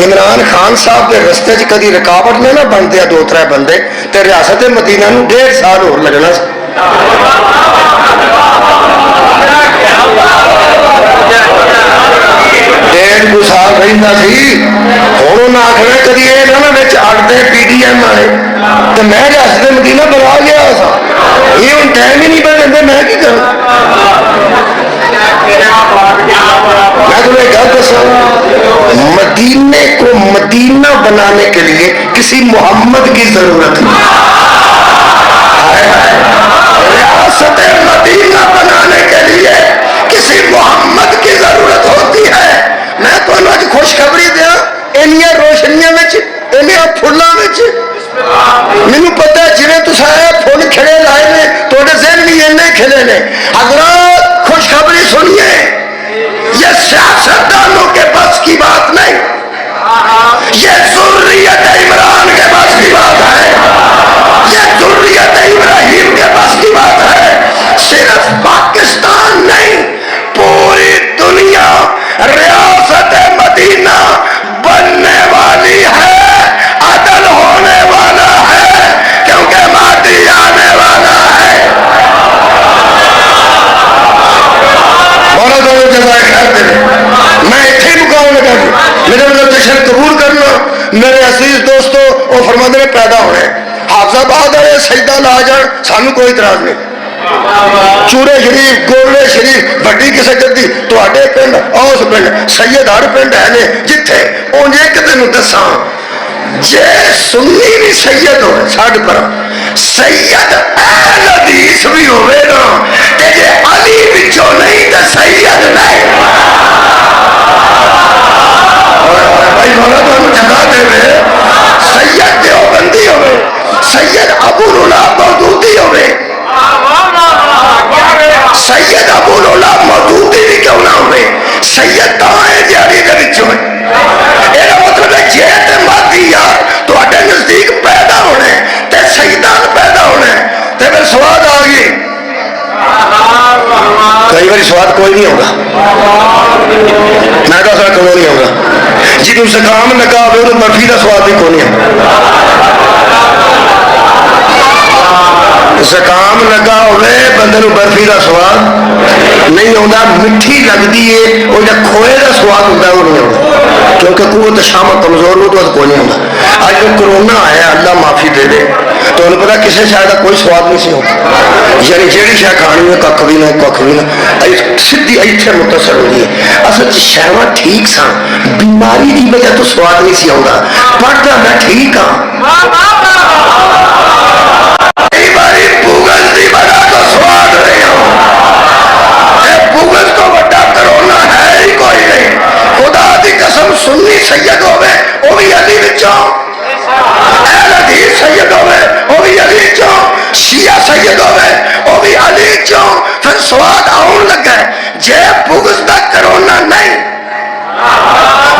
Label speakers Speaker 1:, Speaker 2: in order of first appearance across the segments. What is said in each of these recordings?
Speaker 1: عمران خان صاحب کے رستے چ کدی رکاوٹ نہ نہ بنتے دو تر بندے تے ریاست مدینہ نو 1.5 سال اور لگنا سی. ڈیڑھ کو سال رہتا سی. ہوں انہیں آخنا کدی یہ نہ اڑتے پی ڈی ایم والے تو میں ریاست مدینہ بنا گیا سا. یہ ہوں ٹائم ہی نہیں پہ میں کی کروں. میں تمہیں گل دسا مدینے کو مدینہ بنانے کے لیے کسی محمد کی ضرورت نہیں. ریاست مدینہ بنانے کے لیے کسی محمد کی ضرورت ہوتی ہے. میں تمہیں اج خوشخبری دیا انیاں روشنیاں انیاں پھلاں مینوں پتا جی تصا فل کھڑے لائے نے تھوڑے ذہن بھی اینے کھلے نے. حضرات خوشخبری سنیے یہ سیاستدانوں کے بس کی بات نہیں. یہ ذریت عمران کے بس کی بات ہے. یہ ذریت ابراہیم کے بس کی بات ہے. صرف پاکستان نہیں پوری دنیا ریاست مدینہ بننے والی ہے. عدل ہونے والا ہے کیونکہ مہدی آنے والا ہے. بہت بہت جزائے خیر دے. میں اتنے مقام لگا میرے مطلب جشن قبول کرنا. میرے عزیز دوستو وہ فرماندے نے پیدا ہونے حافظ آباد والے سجدہ لا جان سانو کوئی اعتراض نہیں. چورے شریف گولڑے شریف وڈی کسی گدی تے پنڈ اس پنڈ سید ہر پنڈ ہے نے جتھے انج ایک تینوں دساں جے سنی بھی سید ہوئے ساڈ پر سید اہل حدیث بھی ہوئے نا تے جے علی وچوں نہیں تے سید نہیں. بھائی مولا تمہیں جگہ دے سید دیوبندی ہوئے سید ابو رولا مودودی ہوئے سید ابو رولا مودودی بھی کیوں نہ ہوئے سید دائیں جاری دے وچ ہوئے. یہ مطلب ہے جے تے مہدی یار تواڈے نزدیک پیدا ہونے تے سیدان پیدا ہونے تے پھر سواد آ گئی. کئی بار سواد کوئی نہیں ہوگا. میں دس کیوں نہیں ہوگا جی تم زکام لگا ہوئے تو برفی کا سواد بھی کوئی نہیں ہوگا. زکام لگا ہوئے بندے نو برفی کا سواد نہیں ہوتا. میٹھی لگتی ہے وہ جب کھوئے کا سواد ہوتا ہے وہ نہیں ہوتا کیونکہ قوت شامت کمزور ہو تو کوئی نہیں ہوتا. آج جو کرونا آیا اللہ معافی دے دے تو انہیں پتا کسی شاید کا کوئی سواد نہیں سی ہوتا. یعنی جیڑی شاید کھانی ہے کھ بھی نہ کھ بھی نہ سیدھی اتنے متصل ہوئی ہے. اصل شہوا ٹھیک سا بیماری کی وجہ تو سواد نہیں سی آتا. پڑھتا میں ٹھیک ہاں سنی سید ہوئے وہ بھی علی وچوں اہل حدیث سید ہوئے وہ بھی علی چوں شیعہ سید ہوئے وہ بھی علی چوں. پھر سواد آن لگا جے بغض دا کرونا نہیں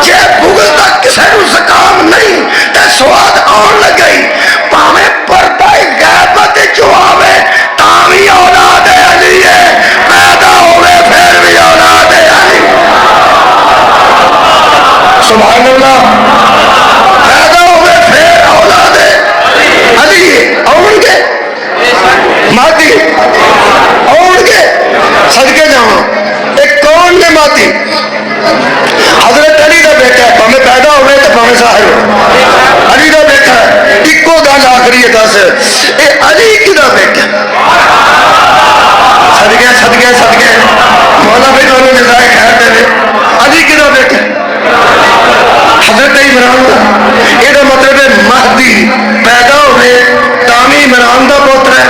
Speaker 1: جے بغض دا کسی نو زکام نہیں تے سواد آن لگئی. پاویں پردہ غیبت جو آوے تاوی اولاد علی ہے پیدا ہوئے پھر بھی اولاد علی. سبحان اللہ. پیدا ہوئے پھر اولاد علی آؤ گے مہدی آؤ گے صدقے جاؤں. ایک کون نے مہدی حضرت علی کا بیٹا ہے پاویں پیدا ہوئے تو پاویں ظاہر ہو علی کا بیٹا ہے. ایکو گل آخری ہے دس یہ علی کدا بیٹا صدقے صدقے صدقے مولا بھائی دونوں جزائے خیر دے. علی کدا بیٹا حضرت عمران کا. یہ مطلب ہے مہدی پیدا ہوئے تامی عمران کا پوتر ہے.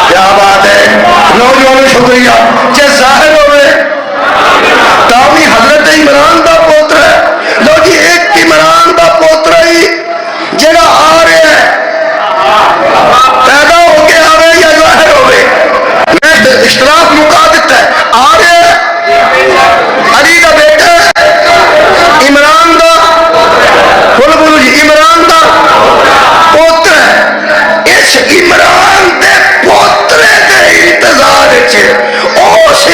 Speaker 1: کیا بات ہے نوجوانوں شکریہ. جی ظاہر ہوئے تامی حضرت عمران کا پوتر ہے. لو جی ایک عمران کا پوتر ہی جڑا آ رہا ہے پیدا ہو کے آ رہے یا ظاہر ہوئے میں اشتراک مکا دیتا ہے آ رہے علی کا بیٹا عمران کا بولو بولو جی عمران کا پوتر ہے. اس عمران کے پوترے کے انتظار اس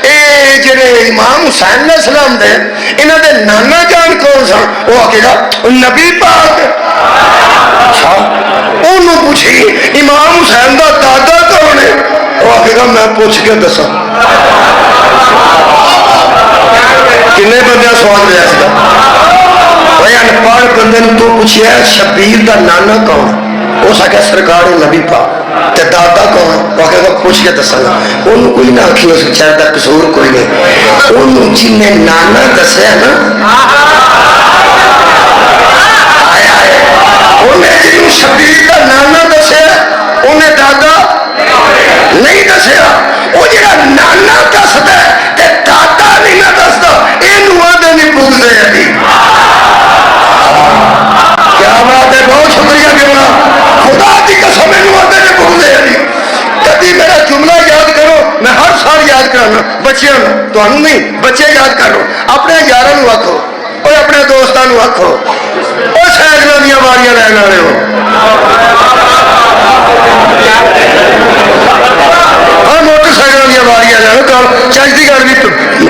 Speaker 1: یہ جڑے امام حسین علیہ السلام دے انہاں دے نانا جان کون سن؟ وہ آکے گا نبی پاک. اچھا انہوں پوچھی امام حسین دا دادا کون ہے؟ وہ آکے گا میں پوچھ کے دسا. کنے بندے سوال لیا سی انپڑھ بندے تو پوچھیا شبیر دا نانا کون؟ وہ سکے سرکار نبی پاک. تے دادا کون؟ وہ آکے گا پوچھ کے دسا گا. انہوں کوئی نہ آکھی اس چاہے دا قصور کوئی نہیں. انہوں جن نے نانا دسیا نا آیا ہے انہیں جنہوں شبیر دا نانا دسیا انہیں دادا نہیں دسیا. وہ جڑا نانا دسدا ہے تے دادا نہیں نہ دسدا اینوں آدھے نہیں بھولدے ابھی. کیا بات ہے، بہت شکریہ دینا. خدا کی قسم اینوں آدھے نہیں بھولدے ابھی. کبھی میرا جملہ یاد کرو، میں ہر سال یاد کرانا بچیاں تو نہیں بچے یاد کرو. اپنے یاراں نوں آکھو اور اپنے دوستاں نوں آکھو اور سائیکلاں دیاں واریاں لین والے ہو. ہر موٹر سائیکل دیا واریاں لے چاہیے گل بھی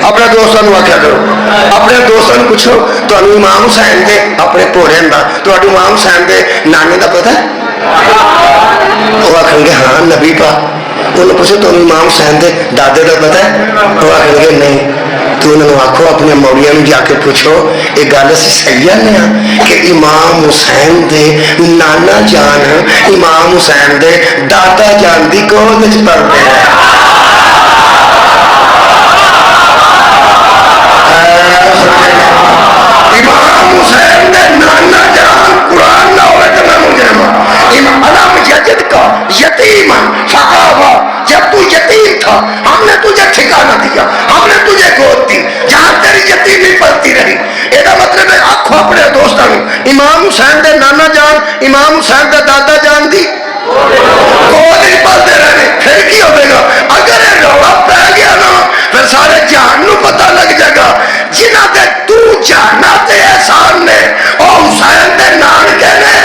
Speaker 1: اپنے دوستوں آخیا کرو. اپنے دوستوں پوچھو تمہیں امام حسین دے اپنے پوڑے کا تمہیں امام حسین دے نانے کا پتا ہے؟ وہ آخر گے ہاں نبی پا. انہوں پوچھو تمہیں امام حسین دے دادے کا پتا ہے؟ وہ آخر گے نہیں. تو انہوں آخو اپنے موڑیاں جا کے پوچھو یہ گل اسی صحیح آنے کہ امام حسین دے نانا جان امام حسین دے دادا جان دی گود وچ پڑھتے ہیں. امام حسین دے نانا جان قرآن نہ ہوئے تو میں مجرم علم یجد کا یتیم فآوا. جب تو یتیم تھا ہم نے تجھے ٹھکانہ دیا، ہم نے تجھے گود دی جہاں تیری یتیمی پلتی رہی. یہ مطلب ہے آخو اپنے دوستوں امام حسین دے نانا جان امام حسین دے دادا جان دی گود ہی پلتے رہنے. پھر کی ہوئے گا اگر یہ روڑا پہ گیا نا پھر سارے جہان نو پتہ لگ جائے گا جنہ دے تو جانا تے احسان نے او حسین دے نانکے نے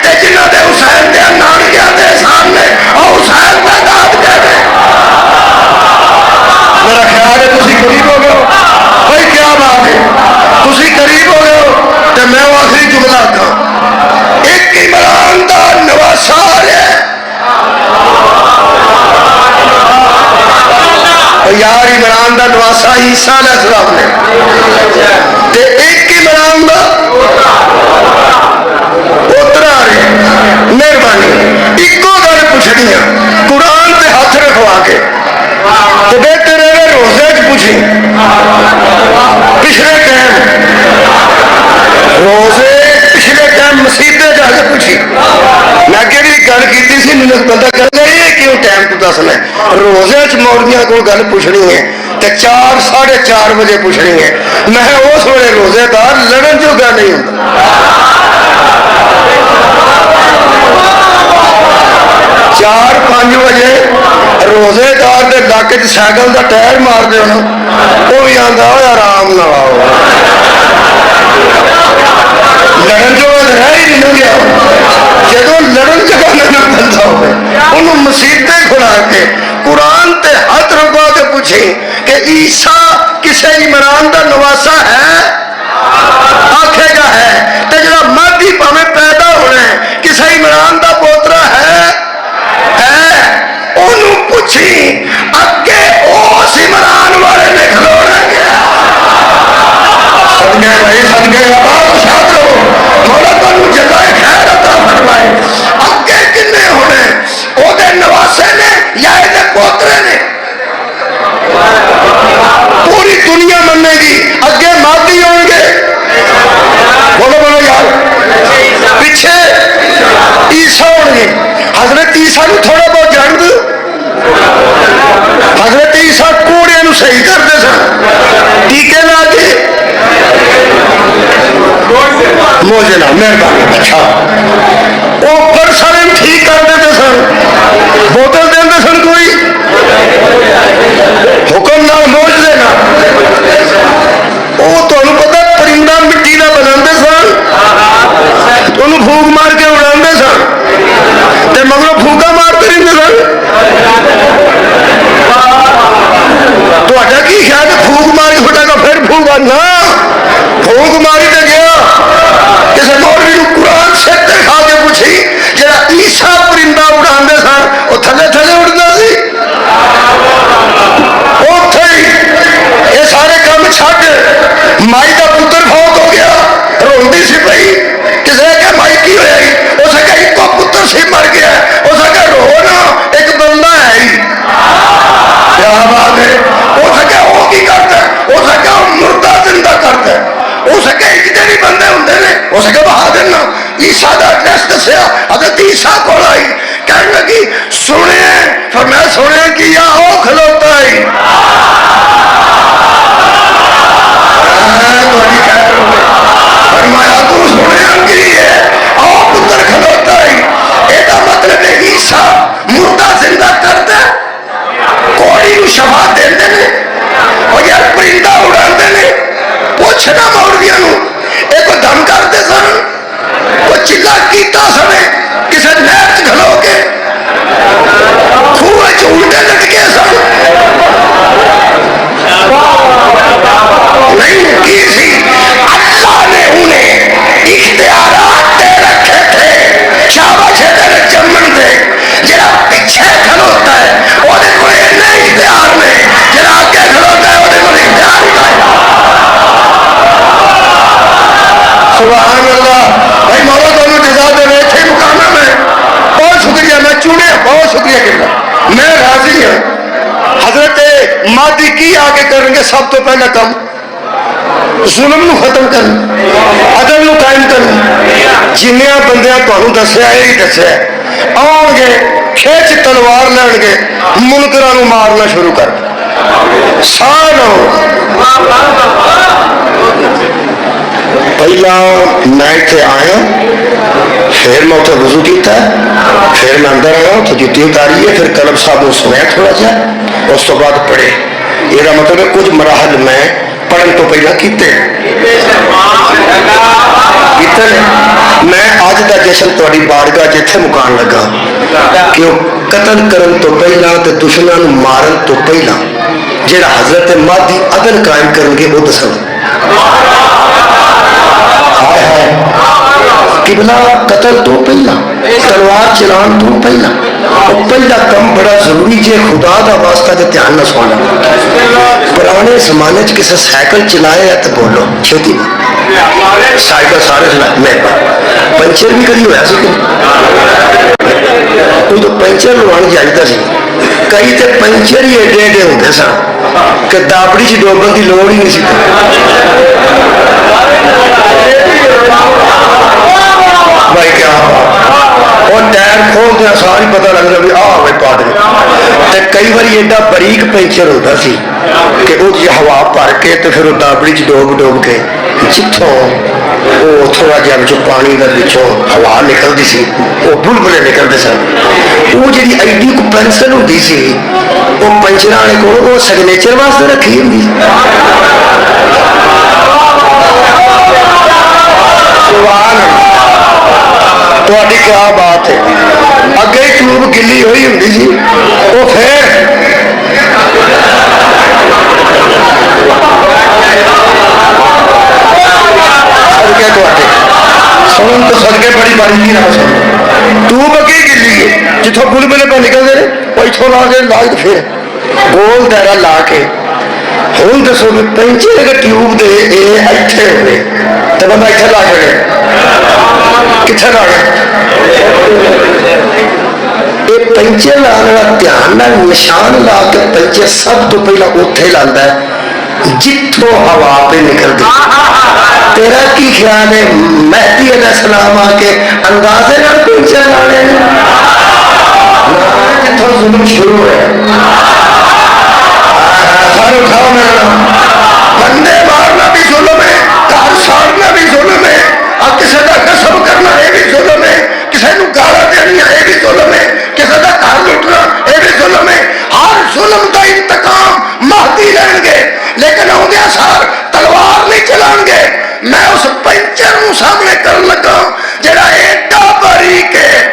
Speaker 1: تے جنہ دے حسین دے نانکے دے احسان نے او حسین دے دادکے نے. میرا خیال ہے تسی قریب ہو گئے ہو بھائی. کیا بات ہے تسی قریب ہو گئے ہو. تے میں وہ آخری جملہ کہا ایک عمران دا نواسا ہے یار. عمران دا نواسا عیسیٰ علیہ السلام نے تے ایک عمران دا اترا رہے. مہربانی ایکو گل پوچھنی ہے قرآن تے ہاتھ رکھوا کے تو بیٹے رہے روزے چ پوچھی پچھلے ٹائم روزے پچھلے ٹائم مسیطے جا کے پوچھی. میں کہ گل کی سی مجھے پتا کرنا یہ کیوں ٹائم تو دسنا ہے. روزے چ مولویاں کو گل پوچھنی ہے تو 4 ساڑھے 4 بجے پوچھنی ہے. میں اس ویلے روزے دار لڑن جو گل نہیں ہوتا. 4-5 بجے روزے دار کے علاقے سائیکل کا ٹائر مار دے ہونا وہ بھی آتا ہو آرام نہ آؤ. لڑن جو رہ ہی نہیں گیا. جب لڑن جگہ نہ بنتا ہوئے انہوں مسیطے کھڑا کے قرآن تے ہاتھ رکھوا کے پوچھیں کہ عیسیٰ کسے عمران دا نواسا ہے؟ آکھے گا ہے. تے جڑا مادی پاویں پیدا ہونا ہے کسے عمران دا پوترا ہے؟ انہوں پوچھی اگے اس عمران والے نے کھلونا گیا. صدقے بھائی صدقے آباد شاد ہو مولا تانوں جزائے خیر عطا فرمائے. اگے کنے ہونے او دے نواسے نے یا اے دے پوترے نے؟ پوری دنیا مننے گی اگے مادی ہوں گے. بولو بولو یار. پیچھے عیسیٰ ہوں گے. حضرت عیسیٰ نو تھوڑا بہت جان دو. حضرت عیسیٰ کوڑے نو صحیح کرتے سن ٹیکے لا کے موجنا مہربانی. اچھا وہ پر سارے ٹھیک کر دیتے سن بوتل دے سن کوئی حکم نہ موج دینا. وہ تمہیں پتا پرندہ مٹی کا بنا سن انہوں پھونک مار کے اڑا سن تے مگر پھونکا مارتے رہتے سن. کی عیسیٰ کا ایڈریس دسیا، حضرت عیسیٰ کو آئی کہنے لگی سنے، فرمایا سنے کی آؤ کھلوتا ہے فرمایا تو سنے کی ہے آؤ پتر کھلوتا ہے۔ یہ مطلب ہے عیسیٰ مردہ زندہ کرتا کوڑی کو شفا دے دے اور یار پرندہ اڑا دے پوچھنا مولویاں نو ایک دم کرتے سن وہ چلا کیتا سنے کسی نہر چ کھلو کے خوہ چ الٹے لٹکے سن نہیں کی سی اللہ نے انہیں اختیارات دے رکھے تھے شاباش ہے تیرے چمن دے جڑا پیچھے کھلوتا ہے وہ کو اختیار نے جڑا آگے کھلوتا ہے وہ کو اختیار نہیں۔ سبحان اللہ بھائی مولا دونوں جزا دے رہے تھے مقامہ میں بہت شکریہ، میں چنے بہت شکریہ کرنا، میں راضی ہوں۔ حضرت مہدی کی آگے کریں گے سب تو پہلا کم ظلم نو ختم کرنا، عدل نو قائم کرنا، جنیاں بندیاں تمہیں دسیا یہی دسیا آؤ گے کھیچ تلوار لین گے منکراں نو مارنا شروع کر سال ہو۔ پہلا میں اتنے آیا پھر میں اتنے وضو کیتا پھر میں اندر آیا تو جتی اتاری ہے پھر کلب صاحب نے سنیا تھوڑا سا اس تو بعد پڑھے۔ یہ مطلب ہے کچھ مراحل میں پڑھن تو پہلا کیتے میں اج کا جشن تاری بارگاہ جتھے مکان لگا کہ وہ قتل کرن تو پہلا تے دشمنوں مارن تو پہلا جڑا حضرت مہدی عدل قائم کرن گے وہ دسن قبلہ قتل تو پہلا تلوار چلان تو پہلا پہلا کم بڑا ضروری جے خدا دا واسطہ دے دھیان نہ سونا پرانے زمانے چ کسی سائیکل چلائے ہے تو بولو چھوٹی سائیکل سارے چلائے میں پنچر بھی کری ہوا سی تو پنچر لوان چاہیے سی کئی تو پنچر ہی ایڈے ایڈے ہوتے سن کہ دابڑی چ ڈوبن کی لوڑ ہی نہیں سی بھائی کیا اور ٹائر کھول دیا ساری پتہ لگ رہا بھی آ ہوئے پاٹ گئے کئی بار ایڈا باریک پنچر ہوتا سی کہ وہ جی ہوا بھر کے تو پھر وہ دابڑی چ ڈوب ڈوب کے جتوں وہ تھوڑا جہا بچوں پانی کا پچھوں ہوا نکلتی سی وہ بلبلے نکلتے سن وہ جی ایڈی کو پینسل ہوتی سی وہ پنچر والے کو وہ سگنیچر واسطے رکھی ہوتی تھوڑی کیا بات ہے اگے ٹیوب گلی ہوئی ہوں جی وہ پھر سن تو سڑکیں بڑی باریکی نہ سن ٹیوب اگے گلی ہے جتوں بل بلے پہ نکلتے ہیں وہ اتوں لا کے لا پھر گول دائرہ لا کے ہوں دسو بھی پنچر اگر ٹیوب دے اتنے ہوئے تو بندہ اتنے لا کے کتنے لا گیا یہ پنچر لانے والا دھیان نال نشان لا کے پنچر سب تو پہلا اتنے لاتا ہے جتوں ہوا پہ نکلتی تیرا کی خیال ہے مہدی علیہ السلام آ کے اندازے نال پنچر لانے جتوں ظلم شروع ہے سارے اٹھاؤ میرا بندے مارنا بھی ظلم ہے گھر ساڑنا بھی ظلم ہے اور کسی کا قسم کرنا یہ بھی ظلم ہے کسی کو گالا دینیا یہ بھی ظلم ہے کسی کا گھر لٹنا یہ بھی ظلم ہے ہر ظلم کا انتقام مہدی لیں گے لیکن آدھے سار تلوار نہیں چلان گے میں اس پنچر کو سامنے کر لگا جڑا ایڈا باریک ہے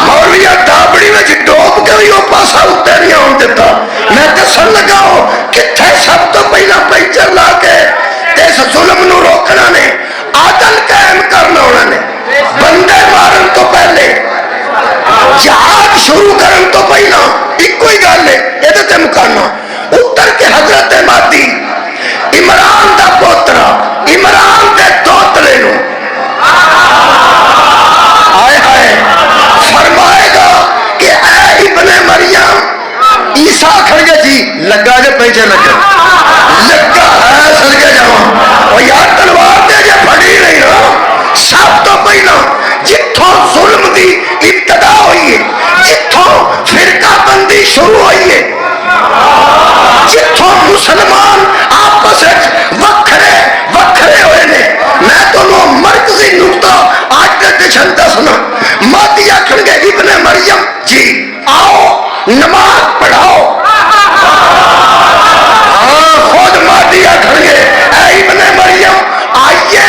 Speaker 1: مولویا دابڑی میں ڈوب کے بھی وہ پاسا اتنے نہیں آن دیتا میں دسن لگا کتنے سب تو پہلا پنچر لا کے اس ظلم نو روکنا نے عدل قائم کرنا انہوں نے بندے مارن تو پہلے جہاد شروع کرن تو پہلا ایک کوئی گل ہے یہ مکانا اتر کے حضرت مہدی عمران دا پوترا عمران دے دوترے نو آئے ہائے فرمائے گا کہ اے ابن مریم عیسیٰ آخر گے جی لگا جے پیچھے لگا ہے سڑکے جاؤ اور یار تلوار دے جے پھڑی نہیں نا سب تو پہلا جتوں ظلم دی ابتدا ہوئی ہے جتوں فرقہ بندی شروع ہوئی ہے جتوں مسلمان آپس وکھرے وکھرے ہوئے نے میں تو مرکزی نقطہ آج کے چھن دسنا مادی آخر گے ابن مریم جی آؤ نماز پڑھاؤ ہاں خود مادی آخر گے اے ابن مریم آئیے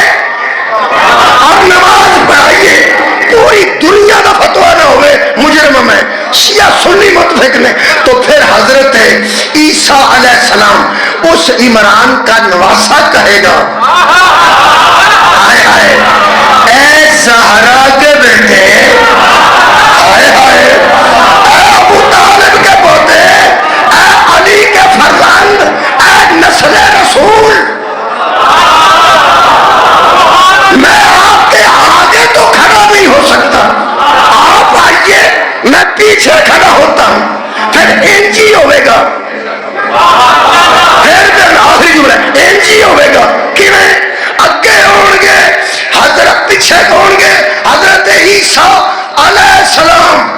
Speaker 1: اور نماز پڑھائیے پوری دنیا کا فتوا نہ ہوئے مجرم میں شیعہ سنی متفق نے تو پھر حضرت عیسیٰ علیہ السلام اس عمران کا نواسا کہے گا اے زہرا کے بیٹے اے ابو طالب کے پوتے اے علی کے فرزند اے نسل رسول میں آپ کے آگے تو کھڑا نہیں ہو سکتا آپ آئیے میں پیچھے کھڑا ہوتا ہوں پھر انجی ہوئے گا پھر آخری جملہ انجی ہوئے گا کہ میں اگے ہون گے حضرت پیچھے ہون گے حضرت عیسیٰ علیہ السلام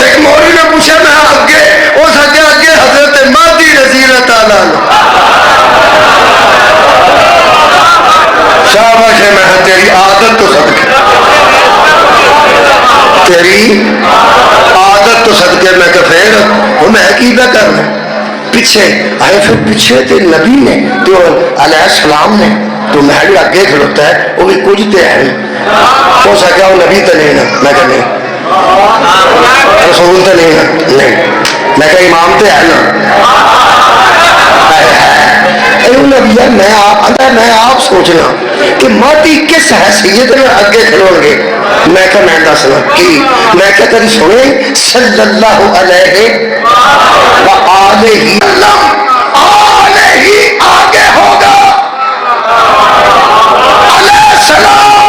Speaker 1: ایک مولوی نے پوچھا میں اگے اس اگے حضرت مہدی رضی اللہ تعالیٰ شاباش ہے میں تیری عادت تو صدقے تیری عادت تو صدقے میں کہ پھر وہ میں کی نہ کرنا پیچھے آئے پھر پیچھے تے نبی نے تو علیہ السلام نے تو محل اگے کھڑوتا ہے وہ بھی کچھ تے ہے ہو سکا وہ نبی تو نہیں نا میں کہ نہیں رسول تو نہیں نا نہیں میں کہ امام تے ہے نا میں آپ سوچنا کہ مادی کس حیثیت میں اگے کھلو گے میں کہ میں دسنا کی میں کہ کبھی سنے صلی اللہ علیہ وآلہ آگے ہوگا علیہ السلام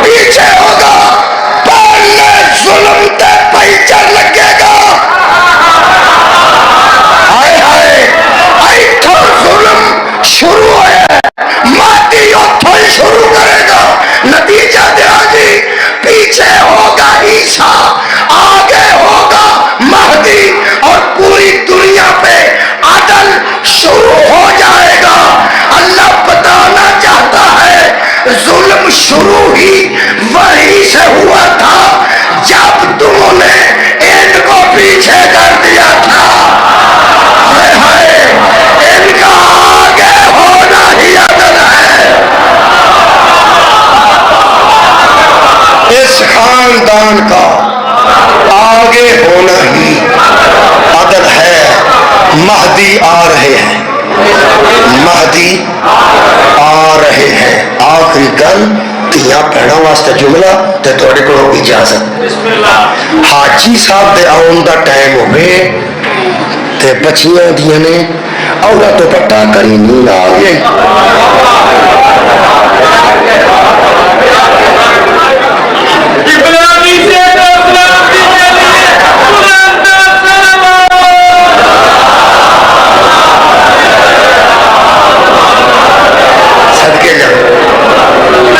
Speaker 1: پیچھے ہوگا پہلے ظلم تے پیچر لگے گا ہائے ہائے ایتھوں ظلم شروع ہے مادی اتھوں ہی شروع کرے گا نتیجہ دیا جی پیچھے ہوگا عیسیٰ آگے ہوگا مہدی اور پوری دنیا پہ عدل شروع ہو جائے گا اللہ بتانا چاہتا ہے ظلم شروع ہی وہی سے ہوا تھا جب تم نے ان کو پیچھے کر دیا تھا ہائے ہائے ان کا آگے ہونا ہی عدل ہے اس خاندان کا آگے ہونا ہی عدل ہے مہدی آ رہے ہیں مہدی آ رہے ہیں آخری گل تیاں پہنا واسطے جملہ تے تھوڑے کو اجازت حاجی صاحب دے آن دا ٹائم ہوئے تے بچیاں دیاں نے عورت تو پٹا کری نیند آ گئی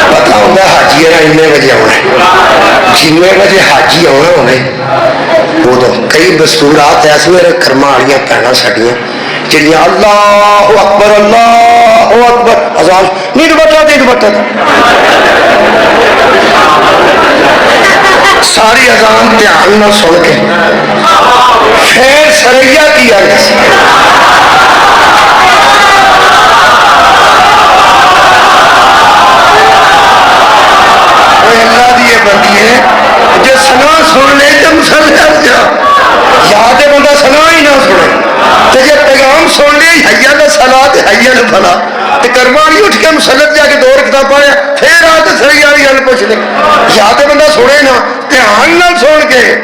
Speaker 1: پتا ہوتا حاجی بجے آنا جن بجے حاجی آنا ہونے وہ تو کئی دستورات ایسے میرے کرما والی بھن سڈیا جنیا اللہ اکبر اذان نہیں دوپٹا ساری اذان دھیان نہ سن کے پھر سریا کی اللہ دی بندی ہے جو سنا سن لے تو مسلم جا یاد ہے بندہ سنا ہی نہ سنے تو جب پیغام سن لے حیا کا سلا تو حیا کا فلا تو کرمانی اٹھ کے مسلط جا کے دو کتاب پڑھیا پھر آ کے سری والی گل پوچھ لے یاد ہے بندہ سنے نا دھیان نہ سن کے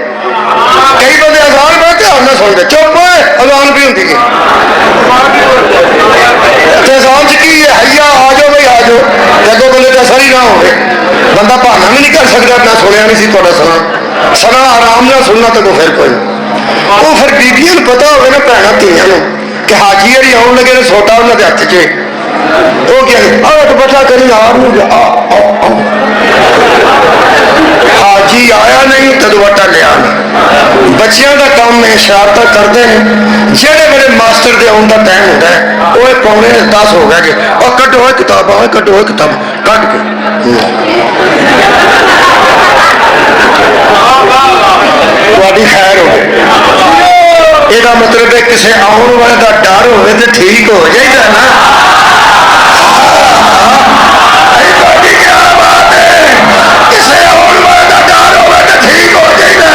Speaker 1: کئی بندے اذان میں دھیان نہ سن کے چپ ہوئے اذان بھی ہوتی ہے اذان چ کی ہے حیا آ جاؤ بھائی آ جاؤ جگہ بندے کا اثر ہی نہ ہوئے بندہ بہانا بھی نہیں کر سکتا نہ سنیا نہیں سی تھوڑا سنا آرام نہ سننا تو پھر کوئی وہ پھر بیبیاں نوں پتا ہوئے نا بھੈਣਾਂ ਧੀਆਂ ਨੂੰ کہ حاجی ہری آن لگے نے سوٹا انہوں کے ہاتھ چ وہ کیا دوپٹا کری حاجی آیا نہیں تو دوپٹا لیا نہیں. بچیاں کا کام ہے شرارت کرتے ہیں. جہے میرے ماسٹر کے آن کا ٹائم ہوتا ہے وہ 9:45 ہو گیا جی اور کٹو کتاباں کٹو کتاب کٹ کے تھوڑی خیر ہو. یہ مطلب ہے کسی آن والے کا ڈر ہوئے تو ٹھیک ہو جائے گا نا. کیا بات ہے کسی آن والے کا ڈر ہوئے تو ٹھیک ہو جائے گا.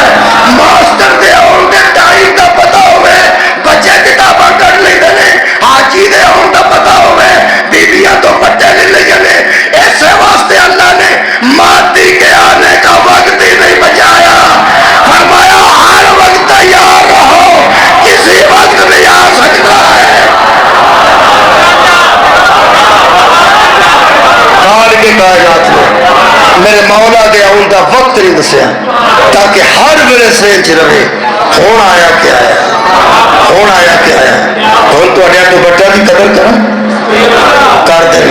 Speaker 1: ماسٹر کے آن کے ٹائم کا پتا ہوئے بچے کتاباں کر لیتے ہیں. حاجی دے آن کا پتا ہوئے بیبیاں تو بچے لے لیے نے. ایسے واسطے اللہ نے مادی کے آنے کا وقت ہی نہیں بچایا. فرمایا ہر وقت تیار رہو کسی وقت نہیں آ سکتا ہے. کے کائنات میں میرے مولا کے آن کا وقت نہیں دسیا تاکہ ہر میرے سین چ رہے. ہوں آیا کیا آیا ہوں آیا کیا آیا ہوں تو بچہ کی قدر کر دیں.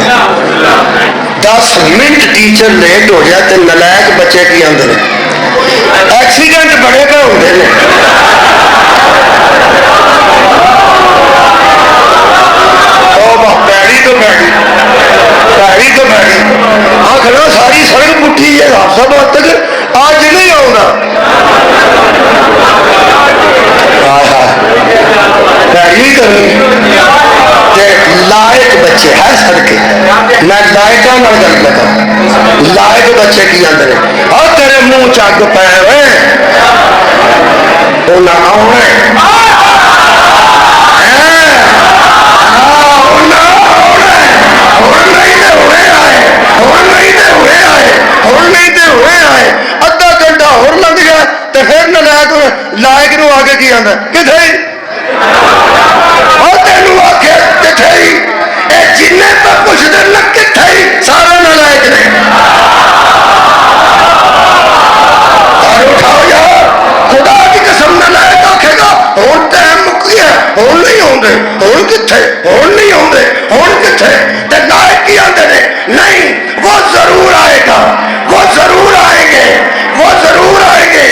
Speaker 1: 10 منٹ ٹیچر لیٹ ہو جائے تو نلائق بچے کی آدھے ایکسیڈنٹ بڑے پہ ہوتے ہیں. پیڑی تو پیڑی پیڑی تو پیڑی آخر ساری سڑک پٹھی ہے حادثہ بہت تک آج نہیں آؤں پیڑی کرنی لائق بچے ہے سڑکیں. میں لائقوں گل لگا لائق بچے کی آدھے اور تیرے منہ چگ پے ہوئے انہیں آنا ادھا گھنٹہ ہو لگ گیا تو پھر نہ لائق نو آگے کی آتا کتنے تینوں آخیا کتنے جن تک کچھ دن کتنے سارا نہ لائق نے. اٹھاؤ یار خدا کی قسم نہ لائق آخے گا ہوں ٹائم مک گیا ہوں نہیں آتے ہوں کتنے ہوں نہیں آتے ہوں کتنے لائق کی آتے نے. نہیں وہ ضرور آئے گا وہ ضرور آئیں گے وہ ضرور آئیں گے.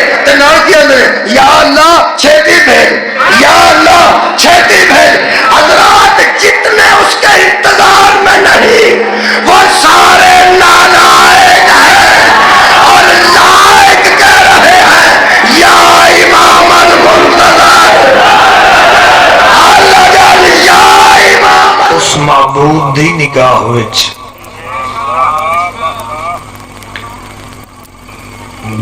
Speaker 1: کیا یا اللہ چھیتی بھیج یا اللہ چھیتی بھیج. حضرات جتنے اس کے انتظار میں نہیں وہ سارے نالائق ہیں اور لائق کہہ رہے ہیں یا امام المنتظر اللہ جان یا امام.
Speaker 2: اس معبود دی نگاہ وچ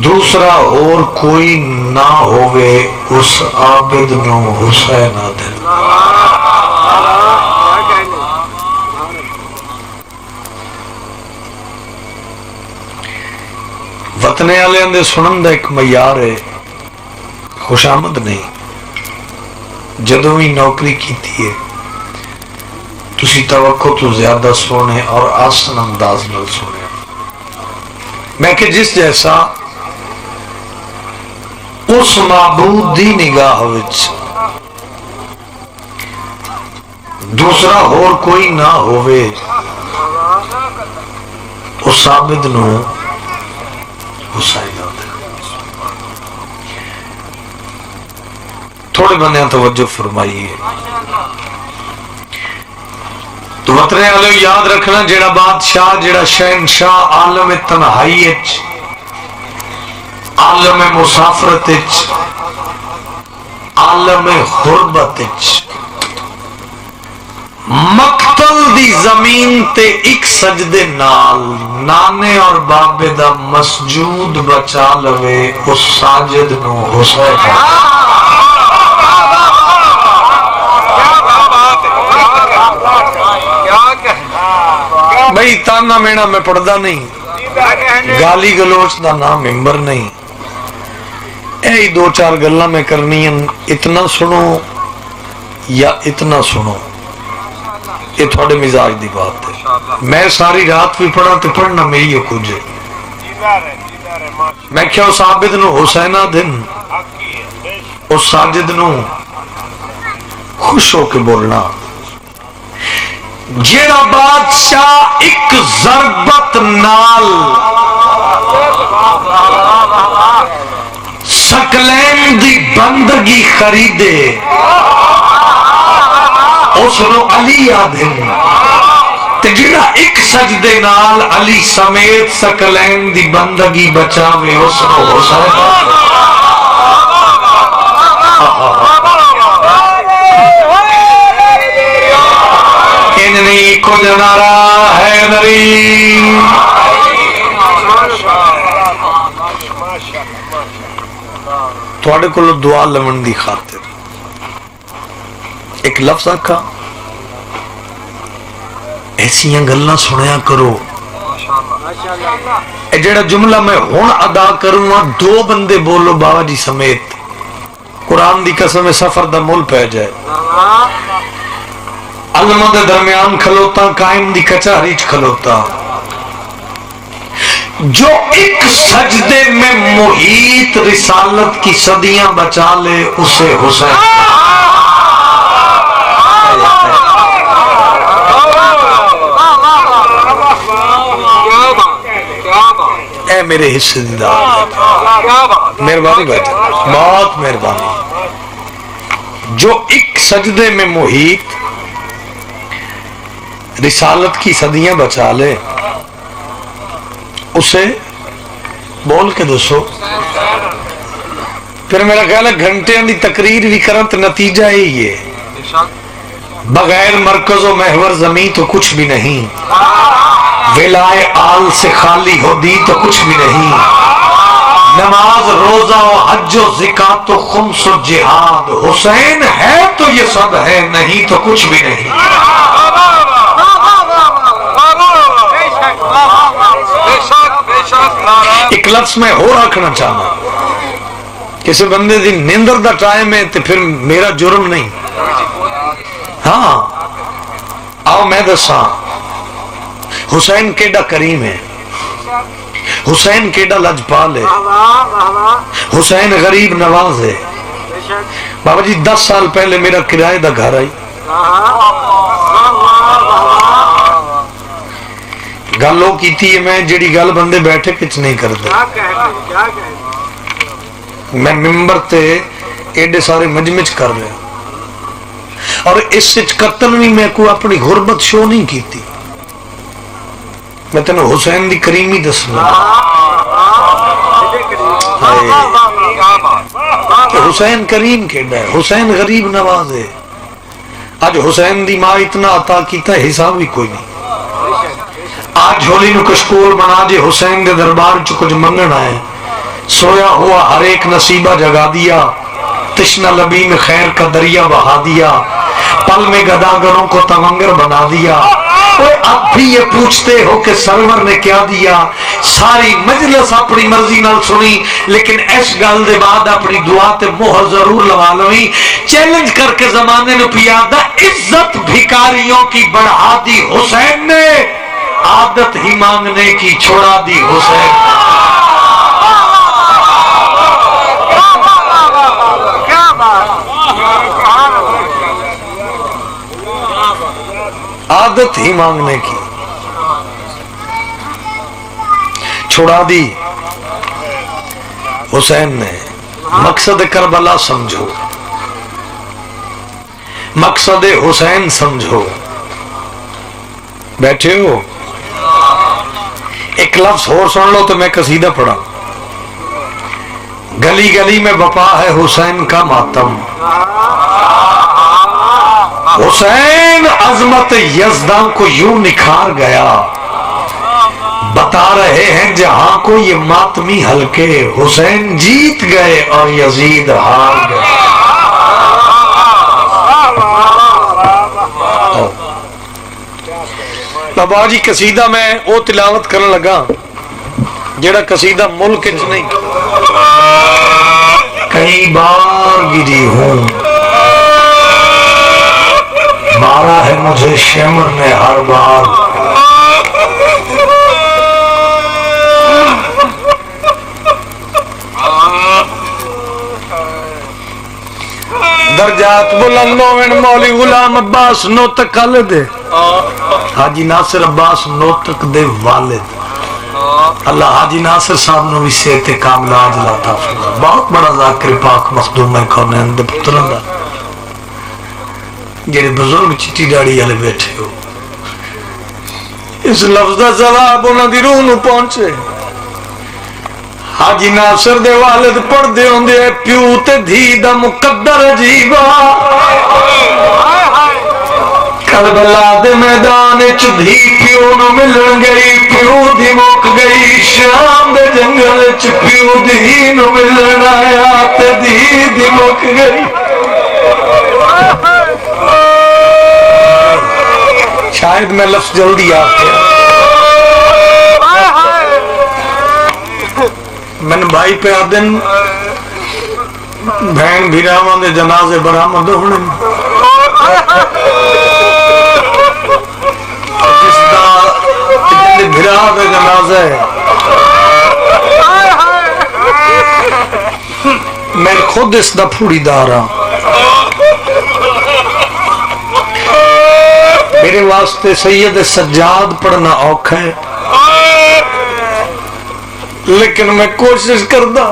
Speaker 2: دوسرا اور کوئی نہ ہوئے اس عابد نو حسین آدھے. وطنے والے اندے سنن دا ایک معیار ہے خوشامد نہیں. جدوں بھی نوکری کیتی ہے تسی توقع تو زیادہ سونے اور آسن انداز نال سونے. میں کہ جس جیسا اس معبود دی نگاہ وچ دوسرا اور کوئی نہ ہوئے اس عابد نو حسین آدھے. تھوڑے بندے توجہ فرمائیے. تو وطنے والے یاد رکھنا جڑا بادشاہ جڑا شہنشاہ عالم تنہائی عالم مسافرت عالم غربت مقتل دی زمین تے ایک سجدے نال نانے اور بابے دا مسجود بچا لوے اس ساجد نو حسین. بھئی تانا مینا میں پڑھدا نہیں گالی گلوچ دا نام ممبر نہیں. اے 2-4 گلاں میں کرنی ہیں. اتنا سنو یا اتنا سنو یہ تھوڑے مزاج دی بات ہے. میں ساری رات بھی پڑھا تو پڑھنا میری کچھ ہے. میں کیا اس عابد نو حسینہ دن اس ساجد نو خوش ہو کے بولنا جیڑا بادشاہ ایک ضربت نال سکلین دی بندگی خریدے اس نو علی آدھن تے جیڑا ایک سجدے نال علی سمیت سکلین دی بندگی بچاوے اس نو حسین انہی کچھ نارا ہے نری تھوڑے کو دعا لمن دی خاطر ایک لفظ آکھا ایسی گلاں سنیا کرو اے جڑا جملہ میں ہون ادا کروں گا دو بندے بولو بابا جی سمیت قرآن دی قسم سفر دا مول پہ جائے علمہ دے درمیان کھلوتا قائم دی کچہری کھلوتا جو ایک سجدے میں محیط رسالت کی صدیاں بچا لے اسے حسین اے میرے حصے دار مہربانی بیٹھے بہت مہربانی جو ایک سجدے میں محیط رسالت کی صدیاں بچا لے اسے بول کے دوسو پھر میرا خیال ہے گھنٹے دی تقریر بھی کرن تو نتیجہ ہی ہے بغیر مرکز و محور زمین تو کچھ بھی نہیں ولائے آل سے خالی ہو دی تو کچھ بھی نہیں نماز روزہ و حج و زکات و خمس و جہاد حسین ہے تو یہ سب ہے نہیں تو کچھ بھی نہیں ایک لفظ میں ہو رکھنا چاہنا کسی بندے دی نیندر دا ٹائم ہے تو پھر میرا جرم نہیں ہاں آؤ میں دساں حسین کیڈا کریم ہے حسین کیڈا لجپال ہے حسین غریب نواز ہے بابا جی 10 سال پہلے میرا کرائے دا گھر آئی گلوں کیتی ہے میں جڑی گل بندے بیٹھے کچھ نہیں کرتے میں ممبر تے ایڈے سارے مجمع کر رہا اور اس سے قتل بھی میں کوئی اپنی غربت شو نہیں کیتی میں تینوں حسین دی کریمی دسنا کہ حسین کریم کیڈا ہے حسین غریب نواز ہے آج حسین دی ماں اتنا عطا کیتا ہے حساب بھی کوئی نہیں آج جھولی نو کشکول بنا جے حسین دے دربار چ کچھ منگنا ہے سویا ہوا ہر ایک نصیبہ جگا دیا تشنہ لبی میں خیر کا دریا بہا دیا پل میں گداگروں کو تمنگر بنا دیا اب بھی یہ پوچھتے ہو کہ سرور نے کیا دیا ساری مجلس اپنی مرضی نال سنی لیکن اس گل دے بعد اپنی دعا تے مہر ضرور لگا لویں چیلنج کر کے زمانے نے پیادا عزت بھکاریوں کی بڑھا دی حسین نے عادت ہی مانگنے کی چھوڑا دی حسین عادت ہی مانگنے کی چھوڑا دی حسین نے مقصد کربلا سمجھو مقصد حسین سمجھو بیٹھے ہو ایک لفظ اور سن لو تو میں قصیدہ پڑھا گلی گلی میں بپا ہے حسین کا ماتم حسین عظمت یزدان کو یوں نکھار گیا بتا رہے ہیں جہاں کو یہ ماتمی حلقے حسین جیت گئے اور یزید ہار گئے بابا جی قصیدہ میں وہ تلاوت کرنے لگا جڑا قصیدہ ملک نہیں کئی بار گری ہوں مارا ہے مجھے شمر نے ہر بار درجات بلند ہوئن مولی غلام عباس نوتک والد حاجی ناصر عباس نوتک دے والد اللہ حاجی ناصر صاحب نو بھی صحت کاملہ عاجلہ عطا فرمائے بہت بڑا ذاکر پاک مخدوم ہے کونین دے پتران دا جڑے بزرگ چٹی ڈاڑی والے بیٹھے ہو اس لفظ دا جواب انہاں دی روح نو پہنچے حاجی ناصر دے والد پڑھ دے ہوندے پیو تے دھی دا مقدر عجیبا کربلا دے میدان وچ دھی پیو نو ملن گئی پیو دی مک گئی شام دے جنگل وچ پیو دھی نو ملن آیا تے دھی دی مک گئی شاید میں لفظ جلدی آپ کے میں نے بھائی پہ آدن بہن بھیراوان دے جنازے برآمد ہونے جس دا جن بھیرا دے جنازے میں خود اس دا پھوڑی دارا میرے واسطے سید سجاد پڑھنا اوکھ ہے لیکن میں کوشش کردا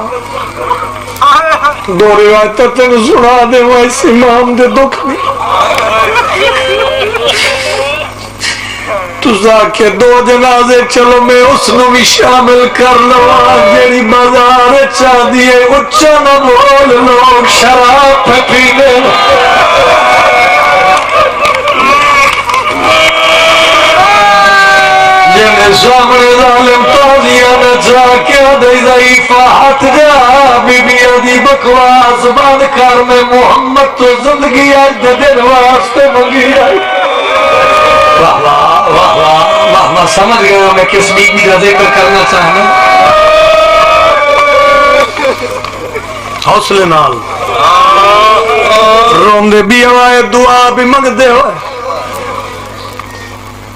Speaker 2: دو روایتیں تینوں سنا دے وہ اس امام دے دکھ نہیں تُسا کے دو جنازے چلو میں اس نو بھی شامل کر لوا جیڑی بازار چاہ دیے اچھا نہ بول لوگ شراب پہ پینے جنہیں سامنے ظالم تازیہ نہ جا کیا دئی ضعیفہ ہاتھ جا بی بی دی بکواس بند کر میں محمد تو زندگی آج دن واسطے منگی آئی واہ واہ واہ واہ واہ واہ سمجھ گیا میں کس بی بی کا ذکر کرنا چاہنا حوصلے نال روندے بھی ہوئے دعا بھی منگ دے ہوئے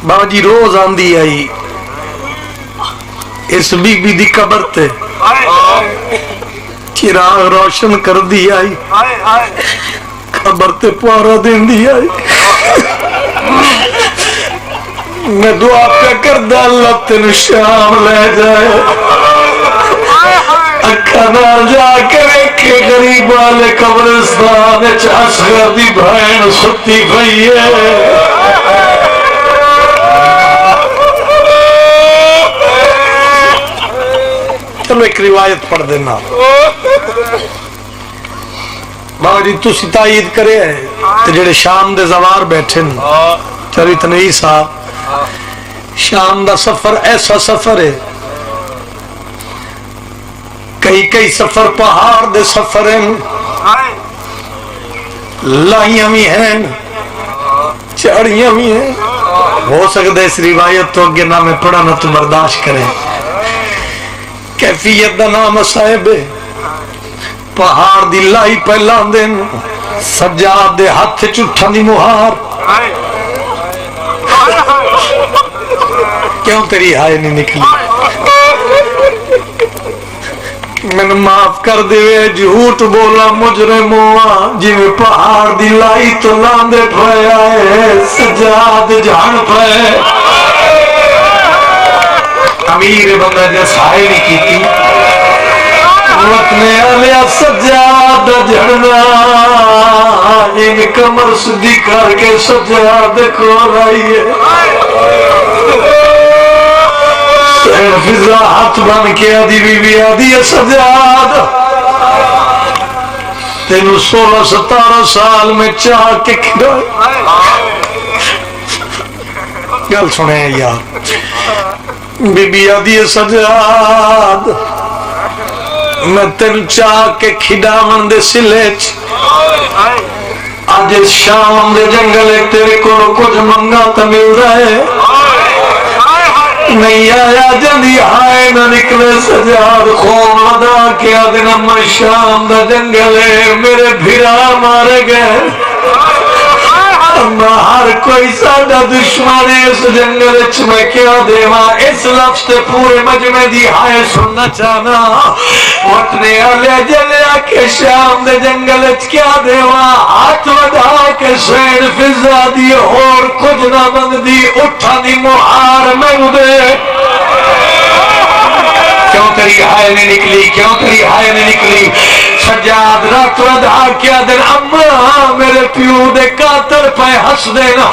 Speaker 2: بابا جی روز آندھی آئی اس بی بی دی قبر تے چراغ روشن کر دی آئی قبر تے پارا دین دی آئی میں دعا پہ کردہ اللہ تین شام لے جائے اکھا نال جا کے ویکھے غریب والے قبرستان اصغر دی بہن ستی پئی ہے چلو ایک روایت پڑھ دینا بابا جی تسی تائید کرے ہیں جڑے شام دے زوار بیٹھے چلی تنویر صاحب شام دا سفر ایسا سفر ہے کئی سفر پہاڑ دے سفر ہیں لائیاں بھی ہیں چاڑیاں بھی ہیں ہو سکتا ہے اس روایت تو اگے نہ میں پڑھا نہ تو برداشت کریں کیفیت دا نام صاحب پہاڑ دی لائی پہلان دن سجاد دے ہاتھ چٹھا دی مہار کیوں تیری ہائے نہیں نکلی میں نے معاف کر دے جھوٹ بولا مجرم ہوا جی میں پہاڑ دی لائی تو لاندے پھائے آئے سجاد جھان پھائے امیر بندہ جیسا ہائے نہیں کی تھی وطنے آلیا سجاد جھڑنا ان کمر صدی کر کے سجاد کو رائیے فضا ہاتھ بن کے آدھی بی بی آدھی سجاد تینو 16-17 سال میں چاہ کے کھڑائے گل سنے یار بی بی آدھی سجاد میں تین چاہ کے کھڑاون دے سلیچ آج شام دے جنگلے تیرے کو کچھ منگا تا مل رہے نہیں آیا جندی ہائے نہ نکلے سجاد خوم لدا کیا دینا میں شام دا جنگلے میرے بھیرا مارے گئے میں ہر کوئی ساڈا دشمن اس جنگل وچ میں کیا دیواں اس لفظ تے پورے مجمع دی ہائے سننا چاہنا وٹنے والے جلیا کے شام دے جنگل وچ کیا دیواں ہاتھ وڈا کے سین فضا دی اور کچھ نہ منگدی اٹھا دی مہار منگ دے کیوں تیری ہائے نہیں نکلی کیوں تیری ہائے نہیں نکلی سجاد رات ودا کیا دن اما میرے پیو دے قاتل پہ ہس دینا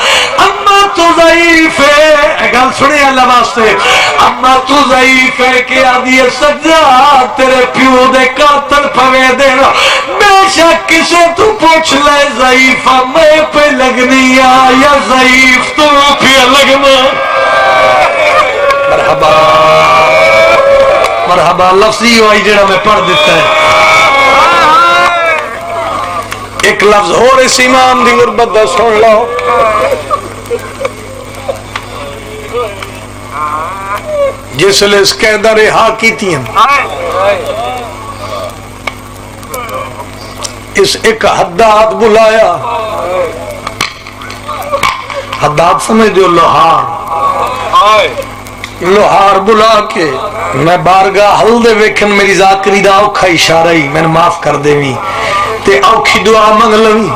Speaker 2: اما تو ضعیف ہے گل سنی اللہ واسطے اما تو ضعیف ہے کیا دیے سجاد تیرے پیو دے قاتل پہ دینا بے شک کسے تو پوچھ لے ضعیف میں پہ لگنی یا ضعیف تو پہ لگنا مرحبا مرحبا لفظی ہوئی جڑا میں پڑھ دیتا ہے ایک لفظ اور اس امام دی غربت دا سن لو جس لئے اس قیدہ رہا کی تھی اس ایک حداد بلایا حداد سمجھ دیو لوہار بلا کے میں بارگاہ حل دے ویکھن میری ذاکری دا اوکھا اشارہ ہی میں نے معاف کر دے بھی تے اوکھی دعا منگ لوی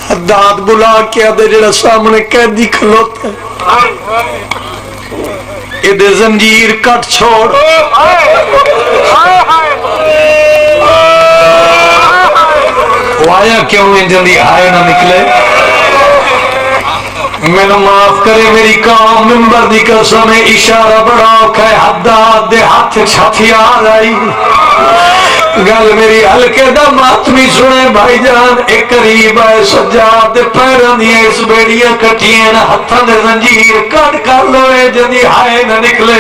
Speaker 2: حداد بلا کے آدھے جڑا سامنے قیدی کھلوتا ادھے زنجیر کٹ چھوڑ وہ آیا کیوں میں جلدی آئے نہ نکلے میں نے معاف کرے میری قوم ممبر دی قسم اشارہ بڑا کہ حداد دے ہاتھ ہتھیار آئی گل میری ہلکے دا ماتمی سنے بھائی جان ایک قریب ہے سجاد دے پیران دی اس بیڑیاں کٹیاں ہتھاں دے زنجیر کٹ کر لوے جنی ہائے نہ نکلے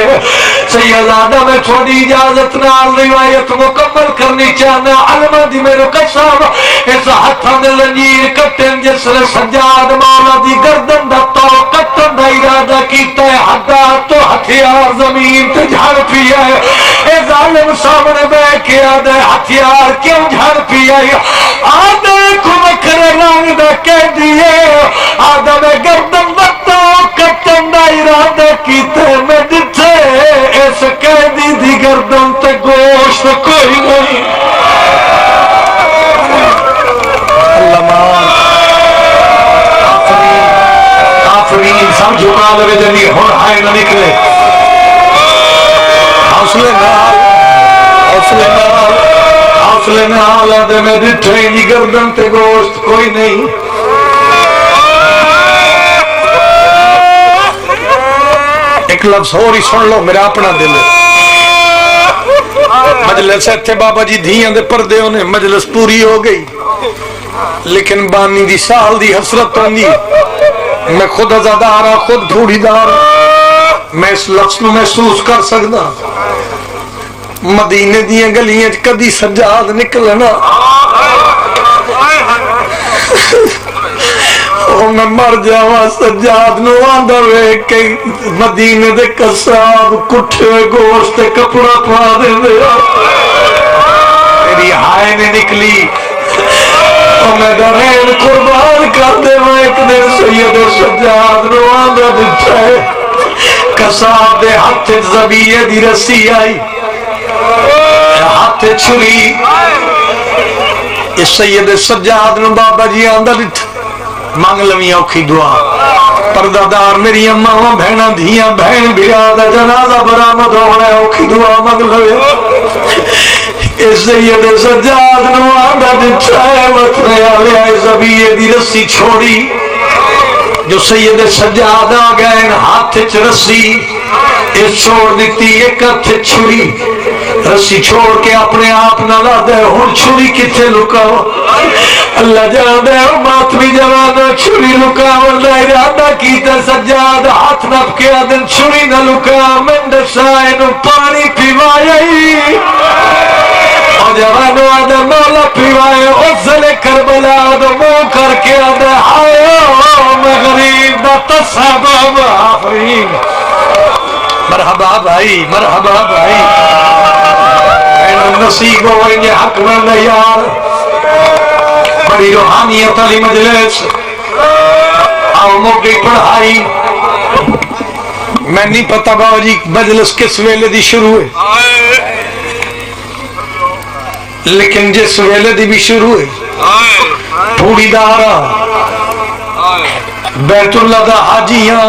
Speaker 2: سیدادہ میں تھوڑی اجازت نال روایت مکمل کرنی چاہنا علمہ دی میرے قسم اس ہتھاں دے زنجیر کٹیں جس نے سجاد مولا دی گردن دا تو کٹن دا ارادہ کیتا ہے حداد تو ہتھیار زمین تے جھڑ پیا ہے اے ظالم سامنے بے کے آدھے ہتھیار کیوں جھڑ پیا ہے آدھے کو مکھرے رنگ دا کہہ دیئے آدھے میں گردن بتا کٹن دا ارادہ کیتے میں جتھے اس قیدی دی گردن تے گوشت کوئی نہیں اللہ مان کافرین سمجھو نہ لے جنی ہون ہائے نہ نکلے حوصلے نال حوصلے نال حوصلے نال آدھے میں ڈٹھے دی گردن تے گوشت کوئی نہیں ایک لفظ اور ہی سن لو میرا اپنا دل مجلس ہے تھے بابا جی دھیاں دے پردے ہونے مجلس پوری ہو گئی لیکن بانی دی سال دی حسرت ہوندی میں خود ازادار خود تھوڑی دار میں اس لفظ میں محسوس کر سکتا مدینے دیاں گلیاں کدی سجاد نکلنا میں مر جاواں سجاد نو آندا وے کہ مدینے دے قصاب کٹھے گوشت تے کپڑا پا دیندے تیری ہائے نے نکلی میں ڈرین قربان کر دے میں ایک دن سید سجاد نو آندا دتا ہے قصاب دے ہاتھ زبیہ دی رسی آئی ہاتھ چھری اس سید سجاد نو بابا جی آندا دتا مانگ لویں اوکھی دعا پردہ دار میری اماں بہناں دھیاں بہن بھرا دا جنازہ برآمد ہونا اوکھی دعا مانگ لویں اس سید سجاد نو آندا دتا ہے وطنے والے زبیہ دی رسی چھوڑی جو سید سجاد آ گئے ہاتھ چ رسی اس چھوڑ دیتی ایک ہاتھ چھری رسی چھوڑ کے اپنے آپ نہ لا دے ہن چھری کتھے لکاو اللہ جان دے ماتمی جوانو چھری لکاو دا ارادہ کیتا سجاد ہاتھ نپ کے آدن چھری نہ لکا من دسائے نو پانی پیوائی اور جوانو آدن مولا پیوائے افضل کربلا دو مو کر کے آدن آئے میں غریب دا تصابہ آفرین مرحبا بھائی مرحبا بھائی نصیب ہوئیں حق میں یار بڑی روحانیت علی مجلس قوموں کی پڑھائی میں نہیں پتا بابا جی مجلس کس ویلے دی شروع ہے لیکن جس ویلے دی بھی شروع ہے پوڑی دارا بیت اللہ دا حاجیاں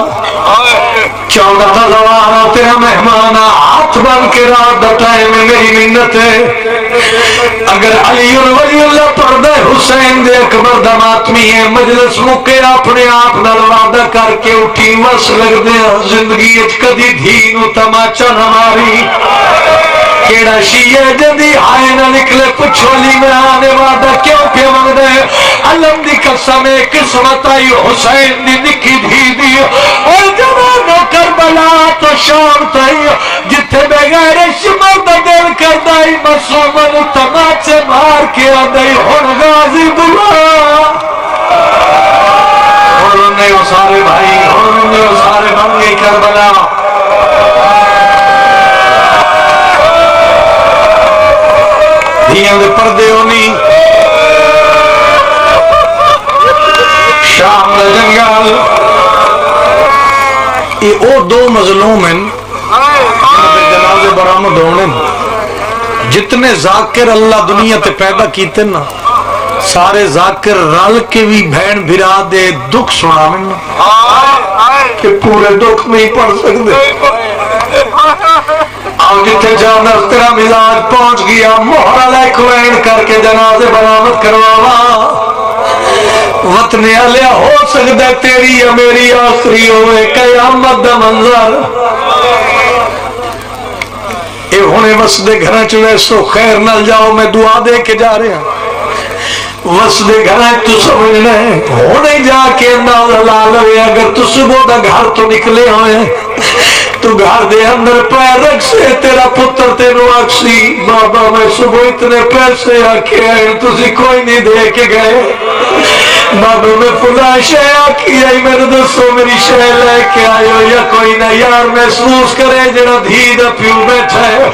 Speaker 2: 14 دا زوارا تیرا مہمانا ہاتھ بن کے رات دا ٹائم میری منت ہے اگر علی ولی اللہ پردہ حسین دے اکبر دا ماتمی ہے مجلس مکے اپنے آپ نال وعدہ کر کے اٹھی مس لگ دے زندگی اچ کدی دھینو تماچا نہ ماری کیڑا شیعہ جدی آئے نہ نکلے پچھولی میں آنے وعدہ کیوں پہ مانگ دے علم دی قسم قسمت آئی حسین دی نکی دھی دی اور جوانو کربلا تو شام تائی جتھے بغیر شمر دا دل کر دائی مسومن تماچے مار کے آدائی ہن غازی بلا اور انہیں وہ سارے بھائی اور انہیں وہ سارے بن گئی کربلا دھیاں دے پردے ہونی شام دا جنگل یہ او دو مظلوم ہیں جنازے برآمد ہونے جتنے ذاکر اللہ دنیا تے پیدا کیتے نا سارے ذاکر رل کے بھی بہن بھرا دے دکھ سنا میں کہ پورے دکھ نہیں پڑھ سکتے آؤ جتے جانر تیرا مزاج پہنچ گیا مہر علیہ کوین کر کے جنازے برآمد کرواوا وطن علیہ ہو سکتا تیری یا میری آخری ہوئے قیامت دا منظر اے ہونے وسدے گھریں چلے سو خیر نہ جاؤ میں دعا دے کے جا رہے ہیں وسدے گھریں تو سمجھنے ہونے جا کے اندازہ لالوے اگر تو صبح دا گھر تو نکلے ہوئے تو گھر دے اندر پیر رکھ سے تیرا پتر تینو اکسی بابا میں صبح اتنے پیسے آکے آئے تسی کوئی نہیں دے کے گئے بابا میں فلا شے آکی آئی میں نے دسو میری شے لے کے آئے ہو یا کوئی نہ یار محسوس کرے جنہ دھیدہ پیو بیٹھا ہے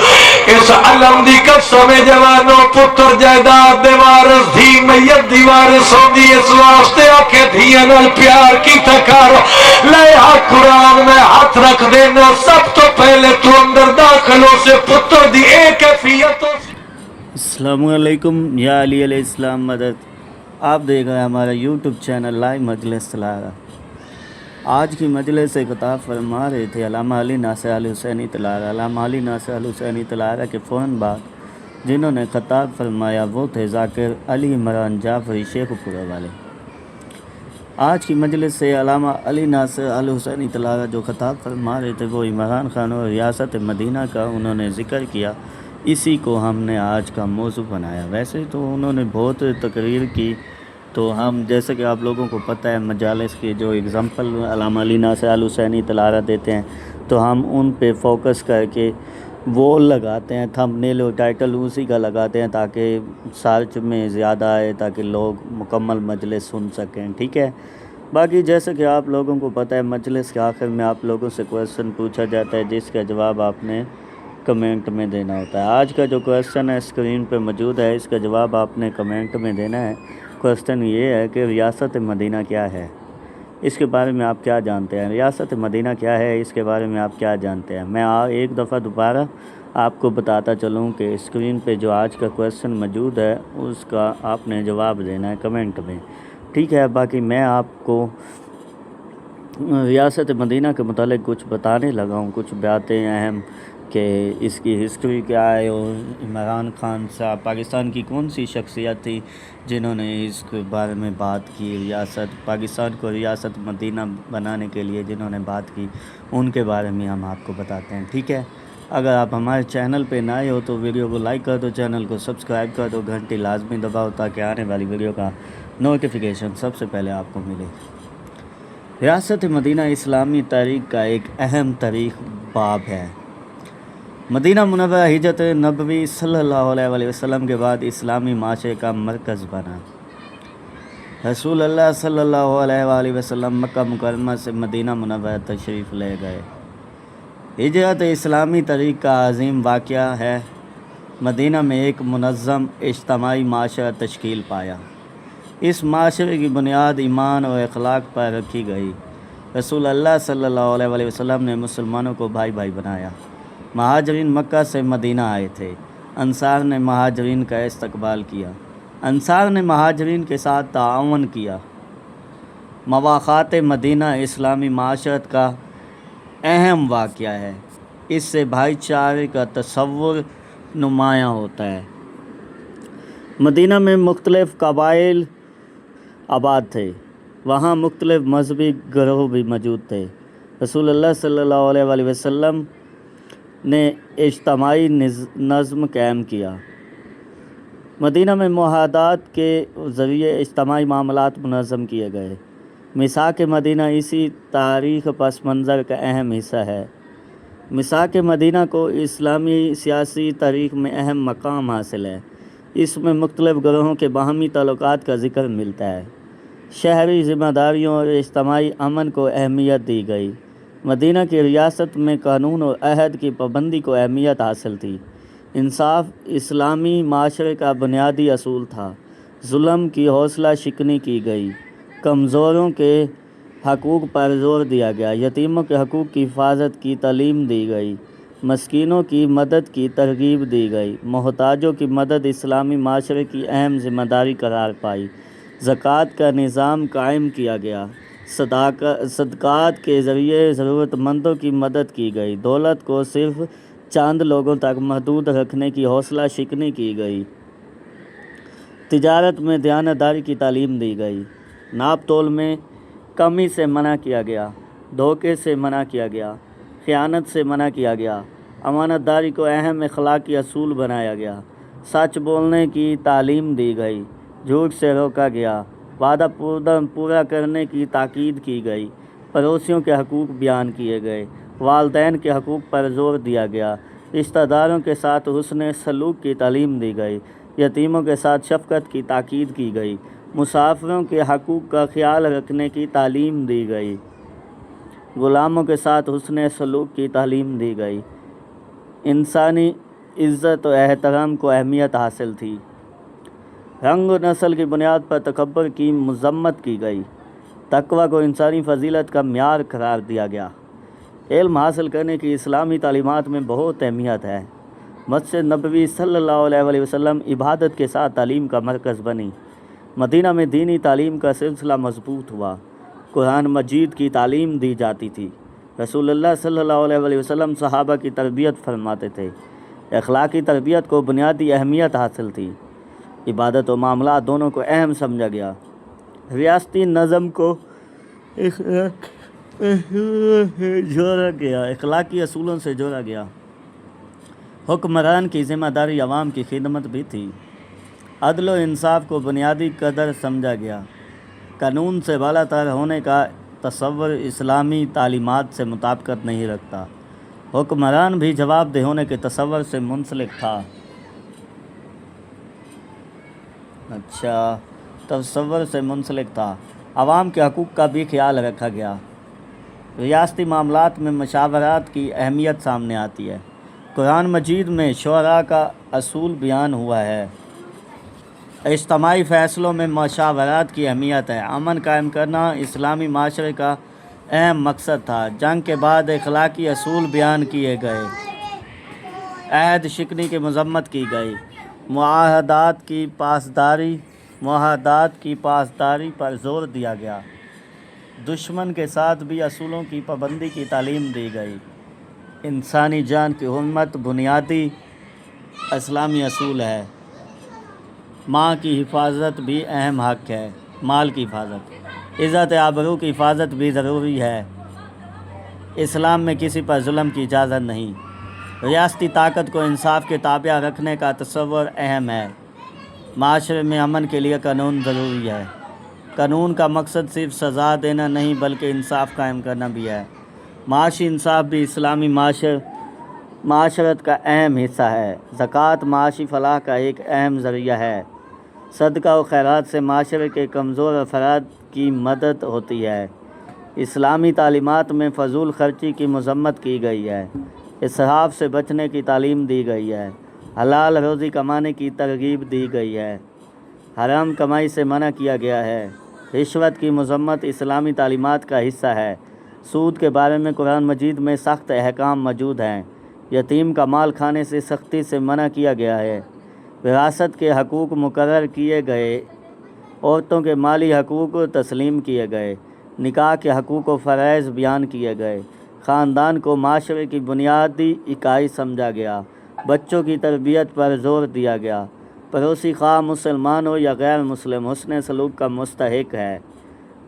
Speaker 2: اس علم دی قسم جوانو پتر جائداد دے وارث دھی میت دی وارث ہوں دی اس واسطے آکے دھیاں نال پیار کی تکارو لے ہاتھ قرآن میں ہاتھ رکھ دینا سب تو پہلے تو اندر داخلوں سے پتر دی ایک کیفیتوں سے
Speaker 3: السلام علیکم یا علی علیہ السلام مدد آپ دیکھ رہے ہیں ہمارا یوٹیوب چینل لائیو مجلس تلارہ آج کی مجلس سے خطاب فرما رہے تھے علامہ علی ناصر الحسینی تلارہ علامہ علی ناصر الحسینی تلارہ کے فوراً بعد جنہوں نے خطاب فرمایا وہ تھے ذاکر علی عمران جعفری شیخ پورہ والے آج کی مجلس سے علامہ علی ناصر الحسینی تلارہ جو خطاب فرما رہے تھے وہ عمران خان اور ریاست مدینہ کا انہوں نے ذکر کیا اسی کو ہم نے آج کا موضوع بنایا ویسے تو انہوں نے بہت تقریر کی تو ہم جیسے کہ آپ لوگوں کو پتہ ہے مجالس کی جو اگزامپل علامہ علی ناصر الحسینی تلارہ دیتے ہیں تو ہم ان پہ فوکس کر کے وہ لگاتے ہیں تھمبنیل اور ٹائٹل اسی کا لگاتے ہیں تاکہ سرچ میں زیادہ آئے تاکہ لوگ مکمل مجلس سن سکیں ٹھیک ہے باقی جیسے کہ آپ لوگوں کو پتہ ہے مجلس کے آخر میں آپ لوگوں سے کویسچن پوچھا جاتا ہے جس کا جواب آپ نے کمنٹ میں دینا ہوتا ہے آج کا جو کویسچن ہے اسکرین پہ موجود ہے اس کا جواب آپ نے کمنٹ میں دینا ہے کویسچن یہ ہے کہ ریاست مدینہ کیا ہے اس کے بارے میں آپ کیا جانتے ہیں ریاست مدینہ کیا ہے اس کے بارے میں آپ کیا جانتے ہیں میں ایک دفعہ دوبارہ آپ کو بتاتا چلوں کہ اسکرین پہ جو آج کا کویسچن موجود ہے اس کا آپ نے جواب دینا ہے کمنٹ میں ٹھیک ہے باقی میں آپ کو ریاست مدینہ کے متعلق کچھ بتانے لگا ہوں کچھ باتیں اہم کہ اس کی ہسٹری کیا ہے اور عمران خان صاحب پاکستان کی کون سی شخصیت تھی جنہوں نے اس کے بارے میں بات کی ریاست پاکستان کو ریاست مدینہ بنانے کے لیے جنہوں نے بات کی ان کے بارے میں ہم آپ کو بتاتے ہیں ٹھیک ہے اگر آپ ہمارے چینل پہ نئے ہو تو ویڈیو کو لائک کر دو چینل کو سبسکرائب کر دو گھنٹی لازمی دباؤ تاکہ آنے والی ویڈیو کا نوٹیفیکیشن سب سے پہلے آپ کو ملے ریاست مدینہ اسلامی تاریخ کا ایک اہم تاریخ باب ہے مدینہ منورہ ہجرت نبوی صلی اللہ علیہ وسلم کے بعد اسلامی معاشرے کا مرکز بنا رسول اللہ صلی اللہ علیہ وآلہ وسلم مکہ مکرمہ سے مدینہ منورہ تشریف لے گئے ہجرت اسلامی تاریخ کا عظیم واقعہ ہے مدینہ میں ایک منظم اجتماعی معاشرہ تشکیل پایا اس معاشرے کی بنیاد ایمان اور اخلاق پر رکھی گئی۔ رسول اللہ صلی اللہ علیہ وسلم نے مسلمانوں کو بھائی بھائی بنایا۔ مہاجرین مکہ سے مدینہ آئے تھے۔ انصار نے مہاجرین کا استقبال کیا۔ انصار نے مہاجرین کے ساتھ تعاون کیا۔ مواخات مدینہ اسلامی معاشرت کا اہم واقعہ ہے۔ اس سے بھائی چارے کا تصور نمایاں ہوتا ہے۔ مدینہ میں مختلف قبائل آباد تھے۔ وہاں مختلف مذہبی گروہ بھی موجود تھے۔ رسول اللہ صلی اللہ علیہ وسلم نے اجتماعی نظم قائم کیا۔ مدینہ میں معاہدات کے ذریعے اجتماعی معاملات منظم کیے گئے۔ میثاق مدینہ اسی تاریخ پس منظر کا اہم حصہ ہے۔ میثاق مدینہ کو اسلامی سیاسی تاریخ میں اہم مقام حاصل ہے۔ اس میں مختلف گروہوں کے باہمی تعلقات کا ذکر ملتا ہے۔ شہری ذمہ داریوں اور اجتماعی امن کو اہمیت دی گئی۔ مدینہ کی ریاست میں قانون اور عہد کی پابندی کو اہمیت حاصل تھی۔ انصاف اسلامی معاشرے کا بنیادی اصول تھا۔ ظلم کی حوصلہ شکنی کی گئی۔ کمزوروں کے حقوق پر زور دیا گیا۔ یتیموں کے حقوق کی حفاظت کی تعلیم دی گئی۔ مسکینوں کی مدد کی ترغیب دی گئی۔ محتاجوں کی مدد اسلامی معاشرے کی اہم ذمہ داری قرار پائی۔ زکوٰۃ کا نظام قائم کیا گیا۔ صدقات کے ذریعے ضرورت مندوں کی مدد کی گئی۔ دولت کو صرف چند لوگوں تک محدود رکھنے کی حوصلہ شکنی کی گئی۔ تجارت میں دیانتداری کی تعلیم دی گئی۔ ناپ تول میں کمی سے منع کیا گیا۔ دھوکے سے منع کیا گیا۔ خیانت سے منع کیا گیا۔ امانت داری کو اہم اخلاقی اصول بنایا گیا۔ سچ بولنے کی تعلیم دی گئی۔ جھوٹ سے روکا گیا۔ وعدہ پورا کرنے کی تاکید کی گئی۔ پڑوسیوں کے حقوق بیان کیے گئے۔ والدین کے حقوق پر زور دیا گیا۔ رشتہ داروں کے ساتھ حسن سلوک کی تعلیم دی گئی۔ یتیموں کے ساتھ شفقت کی تاکید کی گئی۔ مسافروں کے حقوق کا خیال رکھنے کی تعلیم دی گئی۔ غلاموں کے ساتھ حسن سلوک کی تعلیم دی گئی۔ انسانی عزت و احترام کو اہمیت حاصل تھی۔ رنگ و نسل کی بنیاد پر تکبر کی مذمت کی گئی۔ تقویٰ کو انسانی فضیلت کا معیار قرار دیا گیا۔ علم حاصل کرنے کی اسلامی تعلیمات میں بہت اہمیت ہے۔ مسجد نبوی صلی اللہ علیہ وسلم عبادت کے ساتھ تعلیم کا مرکز بنی۔ مدینہ میں دینی تعلیم کا سلسلہ مضبوط ہوا۔ قرآن مجید کی تعلیم دی جاتی تھی۔ رسول اللہ صلی اللہ علیہ وسلم صحابہ کی تربیت فرماتے تھے۔ اخلاقی تربیت کو بنیادی اہمیت حاصل تھی۔ عبادت و معاملات دونوں کو اہم سمجھا گیا۔ ریاستی نظم کو جوڑا گیا، اخلاقی اصولوں سے جوڑا گیا۔ حکمران کی ذمہ داری عوام کی خدمت بھی تھی۔ عدل و انصاف کو بنیادی قدر سمجھا گیا۔ قانون سے بالا تر ہونے کا تصور اسلامی تعلیمات سے مطابقت نہیں رکھتا۔ حکمران بھی جواب دہ ہونے کے تصور سے منسلک تھا۔ تصور سے منسلک تھا۔ عوام کے حقوق کا بھی خیال رکھا گیا۔ ریاستی معاملات میں مشاورات کی اہمیت سامنے آتی ہے۔ قرآن مجید میں شورا کا اصول بیان ہوا ہے۔ اجتماعی فیصلوں میں مشاورات کی اہمیت ہے۔ امن قائم کرنا اسلامی معاشرے کا اہم مقصد تھا۔ جنگ کے بعد اخلاقی اصول بیان کیے گئے۔ عہد شکنی کی مذمت کی گئی۔ معاہدات کی پاسداری پر زور دیا گیا۔ دشمن کے ساتھ بھی اصولوں کی پابندی کی تعلیم دی گئی۔ انسانی جان کی حرمت بنیادی اسلامی اصول ہے۔ ماں کی حفاظت بھی اہم حق ہے۔ مال کی حفاظت، عزت آبرو کی حفاظت بھی ضروری ہے۔ اسلام میں کسی پر ظلم کی اجازت نہیں۔ ریاستی طاقت کو انصاف کے تابع رکھنے کا تصور اہم ہے۔ معاشرے میں امن کے لیے قانون ضروری ہے۔ قانون کا مقصد صرف سزا دینا نہیں بلکہ انصاف قائم کرنا بھی ہے۔ معاشی انصاف بھی اسلامی معاشرت کا اہم حصہ ہے۔ زکوٰۃ معاشی فلاح کا ایک اہم ذریعہ ہے۔ صدقہ و خیرات سے معاشرے کے کمزور افراد کی مدد ہوتی ہے۔ اسلامی تعلیمات میں فضول خرچی کی مذمت کی گئی ہے۔ اسراف سے بچنے کی تعلیم دی گئی ہے۔ حلال روزی کمانے کی ترغیب دی گئی ہے۔ حرام کمائی سے منع کیا گیا ہے۔ رشوت کی مذمت اسلامی تعلیمات کا حصہ ہے۔ سود کے بارے میں قرآن مجید میں سخت احکام موجود ہیں۔ یتیم کا مال کھانے سے سختی سے منع کیا گیا ہے۔ وراثت کے حقوق مقرر کیے گئے، عورتوں کے مالی حقوق تسلیم کیے گئے، نکاح کے حقوق و فرائض بیان کیے گئے، خاندان کو معاشرے کی بنیادی اکائی سمجھا گیا، بچوں کی تربیت پر زور دیا گیا۔ پڑوسی خواہ مسلمان ہو یا غیر مسلم حسن سلوک کا مستحق ہے۔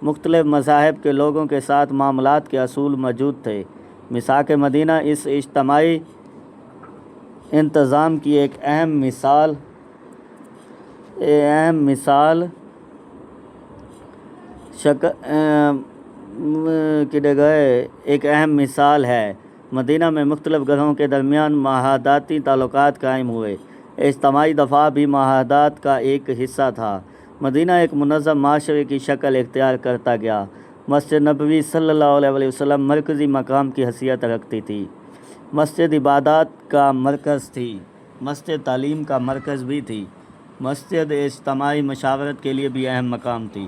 Speaker 3: مختلف مذاہب کے لوگوں کے ساتھ معاملات کے اصول موجود تھے۔ میثاق مدینہ اس اجتماعی انتظام کی ایک اہم مثال ہے۔ مدینہ میں مختلف گروہوں کے درمیان معاہداتی تعلقات قائم ہوئے۔ اجتماعی دفاع بھی معاہدات کا ایک حصہ تھا۔ مدینہ ایک منظم معاشرے کی شکل اختیار کرتا گیا۔ مسجد نبوی صلی اللہ علیہ وسلم مرکزی مقام کی حیثیت رکھتی تھی۔ مسجد عبادات کا مرکز تھی، مسجد تعلیم کا مرکز بھی تھی، مسجد اجتماعی مشاورت کے لیے بھی اہم مقام تھی۔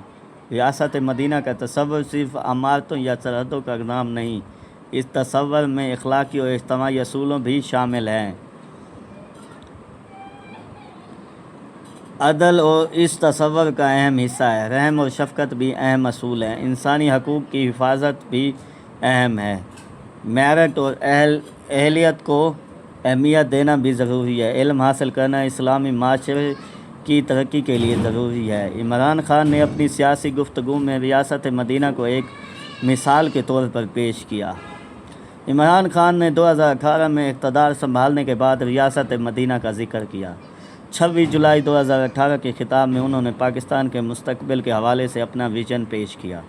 Speaker 3: ریاست مدینہ کا تصور صرف عمارتوں یا سرحدوں کا نام نہیں، اس تصور میں اخلاقی اور اجتماعی اصولوں بھی شامل ہیں۔ عدل اور اس تصور کا اہم حصہ ہے۔ رحم اور شفقت بھی اہم اصول ہیں۔ انسانی حقوق کی حفاظت بھی اہم ہے۔ میرٹ اور اہلیت کو اہمیت دینا بھی ضروری ہے۔ علم حاصل کرنا اسلامی معاشرے کی ترقی کے لیے ضروری ہے۔ عمران خان نے اپنی سیاسی گفتگو میں ریاست مدینہ کو ایک مثال کے طور پر پیش کیا۔ عمران خان نے 2018 میں اقتدار سنبھالنے کے بعد ریاست مدینہ کا ذکر کیا۔ 26 جولائی 2018 کے خطاب میں انہوں نے پاکستان کے مستقبل کے حوالے سے اپنا ویژن پیش کیا۔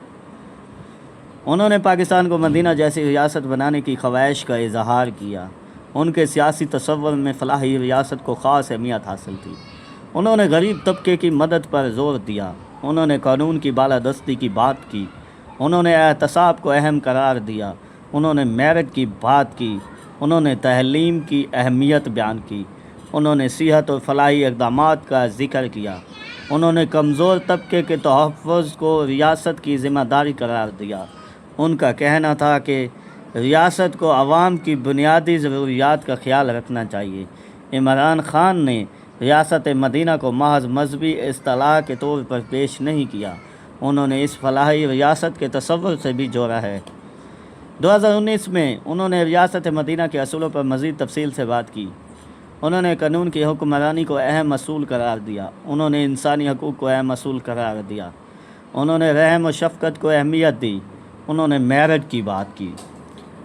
Speaker 3: انہوں نے پاکستان کو مدینہ جیسی ریاست بنانے کی خواہش کا اظہار کیا۔ ان کے سیاسی تصور میں فلاحی ریاست کو خاص اہمیت حاصل تھی۔ انہوں نے غریب طبقے کی مدد پر زور دیا۔ انہوں نے قانون کی بالادستی کی بات کی۔ انہوں نے احتساب کو اہم قرار دیا۔ انہوں نے میرٹ کی بات کی۔ انہوں نے تعلیم کی اہمیت بیان کی۔ انہوں نے صحت اور فلاحی اقدامات کا ذکر کیا۔ انہوں نے کمزور طبقے کے تحفظ کو ریاست کی ذمہ داری قرار دیا۔ ان کا کہنا تھا کہ ریاست کو عوام کی بنیادی ضروریات کا خیال رکھنا چاہیے۔ عمران خان نے ریاست مدینہ کو محض مذہبی اصطلاح کے طور پر پیش نہیں کیا، انہوں نے اس فلاحی ریاست کے تصور سے بھی جوڑا ہے۔ 2019 میں انہوں نے ریاست مدینہ کے اصولوں پر مزید تفصیل سے بات کی۔ انہوں نے قانون کی حکمرانی کو اہم اصول قرار دیا۔ انہوں نے انسانی حقوق کو اہم اصول قرار دیا۔ انہوں نے رحم و شفقت کو اہمیت دی۔ انہوں نے میرٹ کی بات کی۔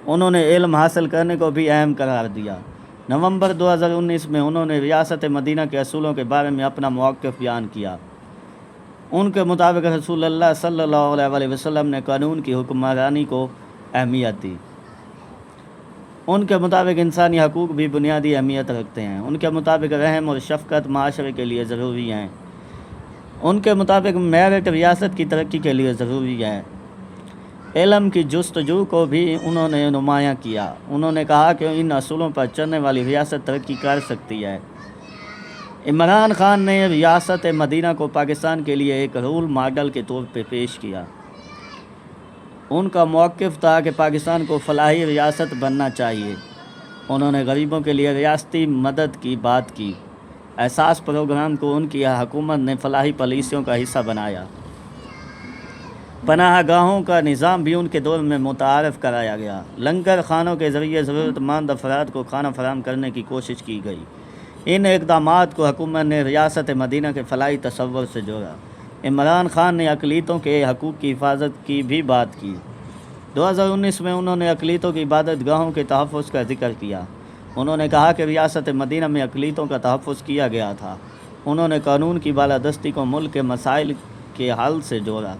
Speaker 3: انہوں نے علم حاصل کرنے کو بھی اہم قرار دیا۔ نومبر 2019 میں انہوں نے ریاست مدینہ کے اصولوں کے بارے میں اپنا موقف بیان کیا۔ ان کے مطابق رسول اللہ صلی اللہ علیہ وسلم نے قانون کی حکمرانی کو اہمیت دی۔ ان کے مطابق انسانی حقوق بھی بنیادی اہمیت رکھتے ہیں۔ ان کے مطابق رحم اور شفقت معاشرے کے لیے ضروری ہیں۔ ان کے مطابق میرٹ ریاست کی ترقی کے لیے ضروری ہے۔ علم کی جستجو کو بھی انہوں نے نمایاں کیا۔ انہوں نے کہا کہ ان اصولوں پر چلنے والی ریاست ترقی کر سکتی ہے۔ عمران خان نے ریاست مدینہ کو پاکستان کے لیے ایک رول ماڈل کے طور پہ پیش کیا۔ ان کا موقف تھا کہ پاکستان کو فلاحی ریاست بننا چاہیے۔ انہوں نے غریبوں کے لیے ریاستی مدد کی بات کی۔ احساس پروگرام کو ان کی حکومت نے فلاحی پالیسیوں کا حصہ بنایا۔ پناہ گاہوں کا نظام بھی ان کے دور میں متعارف کرایا گیا۔ لنگر خانوں کے ذریعے ضرورت مند افراد کو کھانا فراہم کرنے کی کوشش کی گئی۔ ان اقدامات کو حکومت نے ریاست مدینہ کے فلاحی تصور سے جوڑا۔ عمران خان نے اقلیتوں کے حقوق کی حفاظت کی بھی بات کی۔ 2019 میں انہوں نے اقلیتوں کی عبادت گاہوں کے تحفظ کا ذکر کیا۔ انہوں نے کہا کہ ریاست مدینہ میں اقلیتوں کا تحفظ کیا گیا تھا۔ انہوں نے قانون کی بالادستی کو ملک کے مسائل کے حل سے جوڑا۔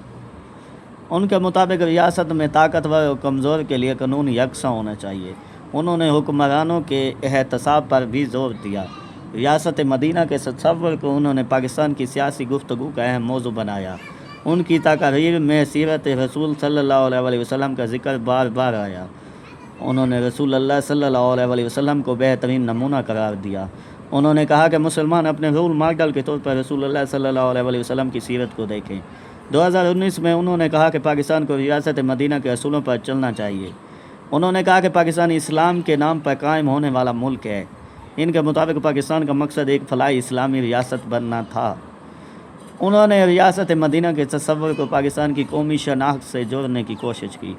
Speaker 3: ان کے مطابق ریاست میں طاقتور اور کمزور کے لیے قانون یکساں ہونا چاہیے۔ انہوں نے حکمرانوں کے احتساب پر بھی زور دیا۔ ریاست مدینہ کے تصور کو انہوں نے پاکستان کی سیاسی گفتگو کا اہم موضوع بنایا۔ ان کی تقاریر میں سیرت رسول صلی اللہ علیہ وسلم کا ذکر بار بار آیا۔ انہوں نے رسول اللہ صلی اللہ علیہ وسلم کو بہترین نمونہ قرار دیا۔ انہوں نے کہا کہ مسلمان اپنے رول ماڈل کے طور پر رسول اللہ صلی اللہ علیہ وسلم کی سیرت کو دیکھیں۔ 2019 میں انہوں نے کہا کہ پاکستان کو ریاست مدینہ کے اصولوں پر چلنا چاہیے۔ انہوں نے کہا کہ پاکستان اسلام کے نام پر قائم ہونے والا ملک ہے۔ ان کے مطابق پاکستان کا مقصد ایک فلاحی اسلامی ریاست بننا تھا۔ انہوں نے ریاست مدینہ کے تصور کو پاکستان کی قومی شناخت سے جوڑنے کی کوشش کی۔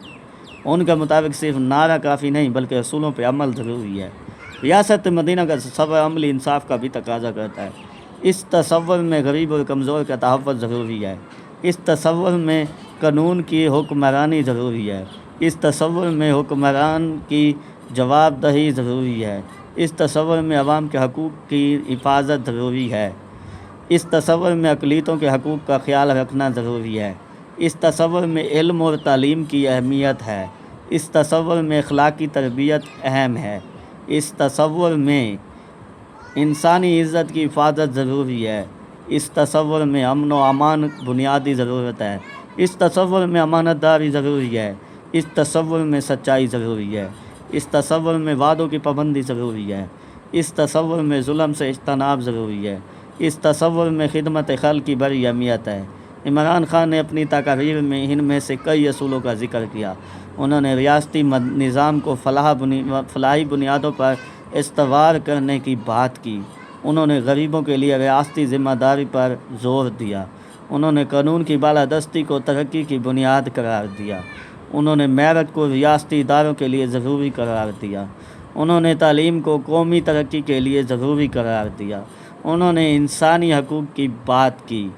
Speaker 3: ان کے مطابق صرف نعرہ کافی نہیں بلکہ اصولوں پہ عمل ضروری ہے۔ ریاست مدینہ کا تصور عملی انصاف کا بھی تقاضا کرتا ہے۔ اس تصور میں غریب اور کمزور کا تحفظ ضروری ہے۔ اس تصور میں قانون کی حکمرانی ضروری ہے۔ اس تصور میں حکمران کی جواب دہی ضروری ہے۔ اس تصور میں عوام کے حقوق کی حفاظت ضروری ہے۔ اس تصور میں اقلیتوں کے حقوق کا خیال رکھنا ضروری ہے۔ اس تصور میں علم اور تعلیم کی اہمیت ہے۔ اس تصور میں اخلاقی تربیت اہم ہے۔ اس تصور میں انسانی عزت کی حفاظت ضروری ہے۔ اس تصور میں امن و امان بنیادی ضرورت ہے۔ اس تصور میں امانت داری ضروری ہے۔ اس تصور میں سچائی ضروری ہے۔ اس تصور میں وعدوں کی پابندی ضروری ہے۔ اس تصور میں ظلم سے اجتناب ضروری ہے۔ اس تصور میں خدمت خلق کی بڑی اہمیت ہے۔ عمران خان نے اپنی تقاریر میں ان میں سے کئی اصولوں کا ذکر کیا۔ انہوں نے ریاستی نظام کو فلاحی بنیادوں پر استوار کرنے کی بات کی۔ انہوں نے غریبوں کے لیے ریاستی ذمہ داری پر زور دیا۔ انہوں نے قانون کی بالادستی کو ترقی کی بنیاد قرار دیا۔ انہوں نے میرٹ کو ریاستی اداروں کے لیے ضروری قرار دیا۔ انہوں نے تعلیم کو قومی ترقی کے لیے ضروری قرار دیا۔ انہوں نے انسانی حقوق کی بات کی۔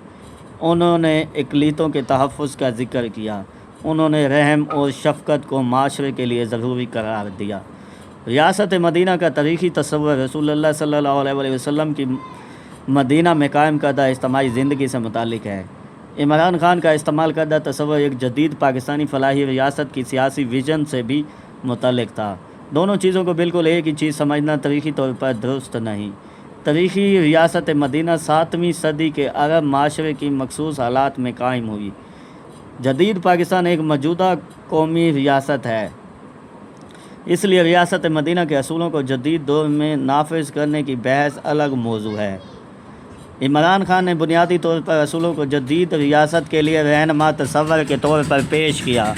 Speaker 3: انہوں نے اقلیتوں کے تحفظ کا ذکر کیا۔ انہوں نے رحم اور شفقت کو معاشرے کے لیے ضروری قرار دیا۔ ریاست مدینہ کا تاریخی تصور رسول اللہ صلی اللہ علیہ وسلم کی مدینہ میں قائم کردہ اجتماعی زندگی سے متعلق ہے۔ عمران خان کا استعمال کردہ تصور ایک جدید پاکستانی فلاحی ریاست کی سیاسی ویژن سے بھی متعلق تھا۔ دونوں چیزوں کو بالکل ایک ہی چیز سمجھنا تاریخی طور پر درست نہیں۔ تاریخی ریاست مدینہ 7ویں صدی کے عرب معاشرے کی مخصوص حالات میں قائم ہوئی۔ جدید پاکستان ایک موجودہ قومی ریاست ہے، اس لیے ریاست مدینہ کے اصولوں کو جدید دور میں نافذ کرنے کی بحث الگ موضوع ہے۔ عمران خان نے بنیادی طور پر اصولوں کو جدید ریاست کے لیے رہنما تصور کے طور پر پیش کیا۔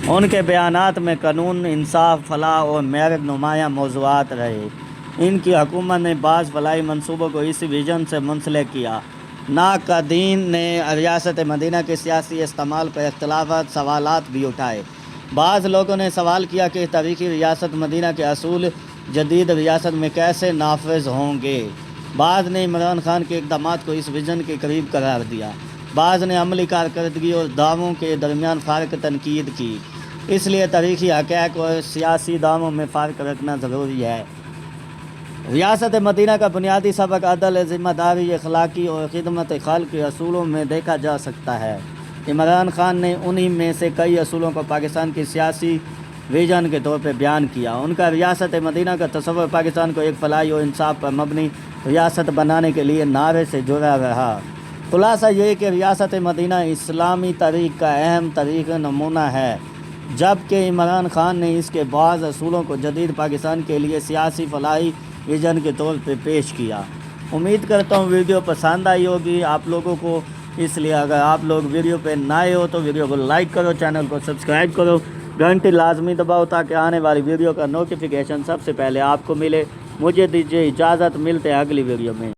Speaker 3: ان کے بیانات میں قانون، انصاف، فلاح اور میرٹ نمایاں موضوعات رہے۔ ان کی حکومت نے بعض فلاحی منصوبوں کو اس ویژن سے منسلک کیا۔ ناقدین نے ریاست مدینہ کے سیاسی استعمال پر اختلافات سوالات بھی اٹھائے۔ بعض لوگوں نے سوال کیا کہ تاریخی ریاست مدینہ کے اصول جدید ریاست میں کیسے نافذ ہوں گے۔ بعض نے عمران خان کے اقدامات کو اس ویژن کے قریب قرار دیا۔ بعض نے عملی کارکردگی اور دعووں کے درمیان فرق تنقید کی۔ اس لیے تاریخی حقائق اور سیاسی دعووں میں فرق رکھنا ضروری ہے۔ ریاست مدینہ کا بنیادی سبق عدل، ذمہ داری، اخلاقی اور خدمت خلق کے اصولوں میں دیکھا جا سکتا ہے۔ عمران خان نے انہی میں سے کئی اصولوں کو پاکستان کی سیاسی ویژن کے طور پہ بیان کیا۔ ان کا ریاست مدینہ کا تصور پاکستان کو ایک فلاحی اور انصاف پر مبنی ریاست بنانے کے لیے نعرے سے جڑا رہا۔ خلاصہ یہ کہ ریاست مدینہ اسلامی تاریخ کا اہم تاریخی نمونہ ہے، جبکہ عمران خان نے اس کے بعض اصولوں کو جدید پاکستان کے لیے سیاسی فلاحی ویژن کے طور پہ پیش کیا۔ امید کرتا ہوں ویڈیو پسند آئی ہوگی آپ لوگوں کو، اس لیے اگر آپ لوگ ویڈیو پہ نئے ہو تو ویڈیو کو لائک کرو، چینل کو سبسکرائب کرو، گھنٹی لازمی دباؤ تاکہ آنے والی ویڈیو کا نوٹیفیکیشن سب سے پہلے آپ کو ملے۔ مجھے دیجیے اجازت، ملتے ہیں اگلی ویڈیو میں۔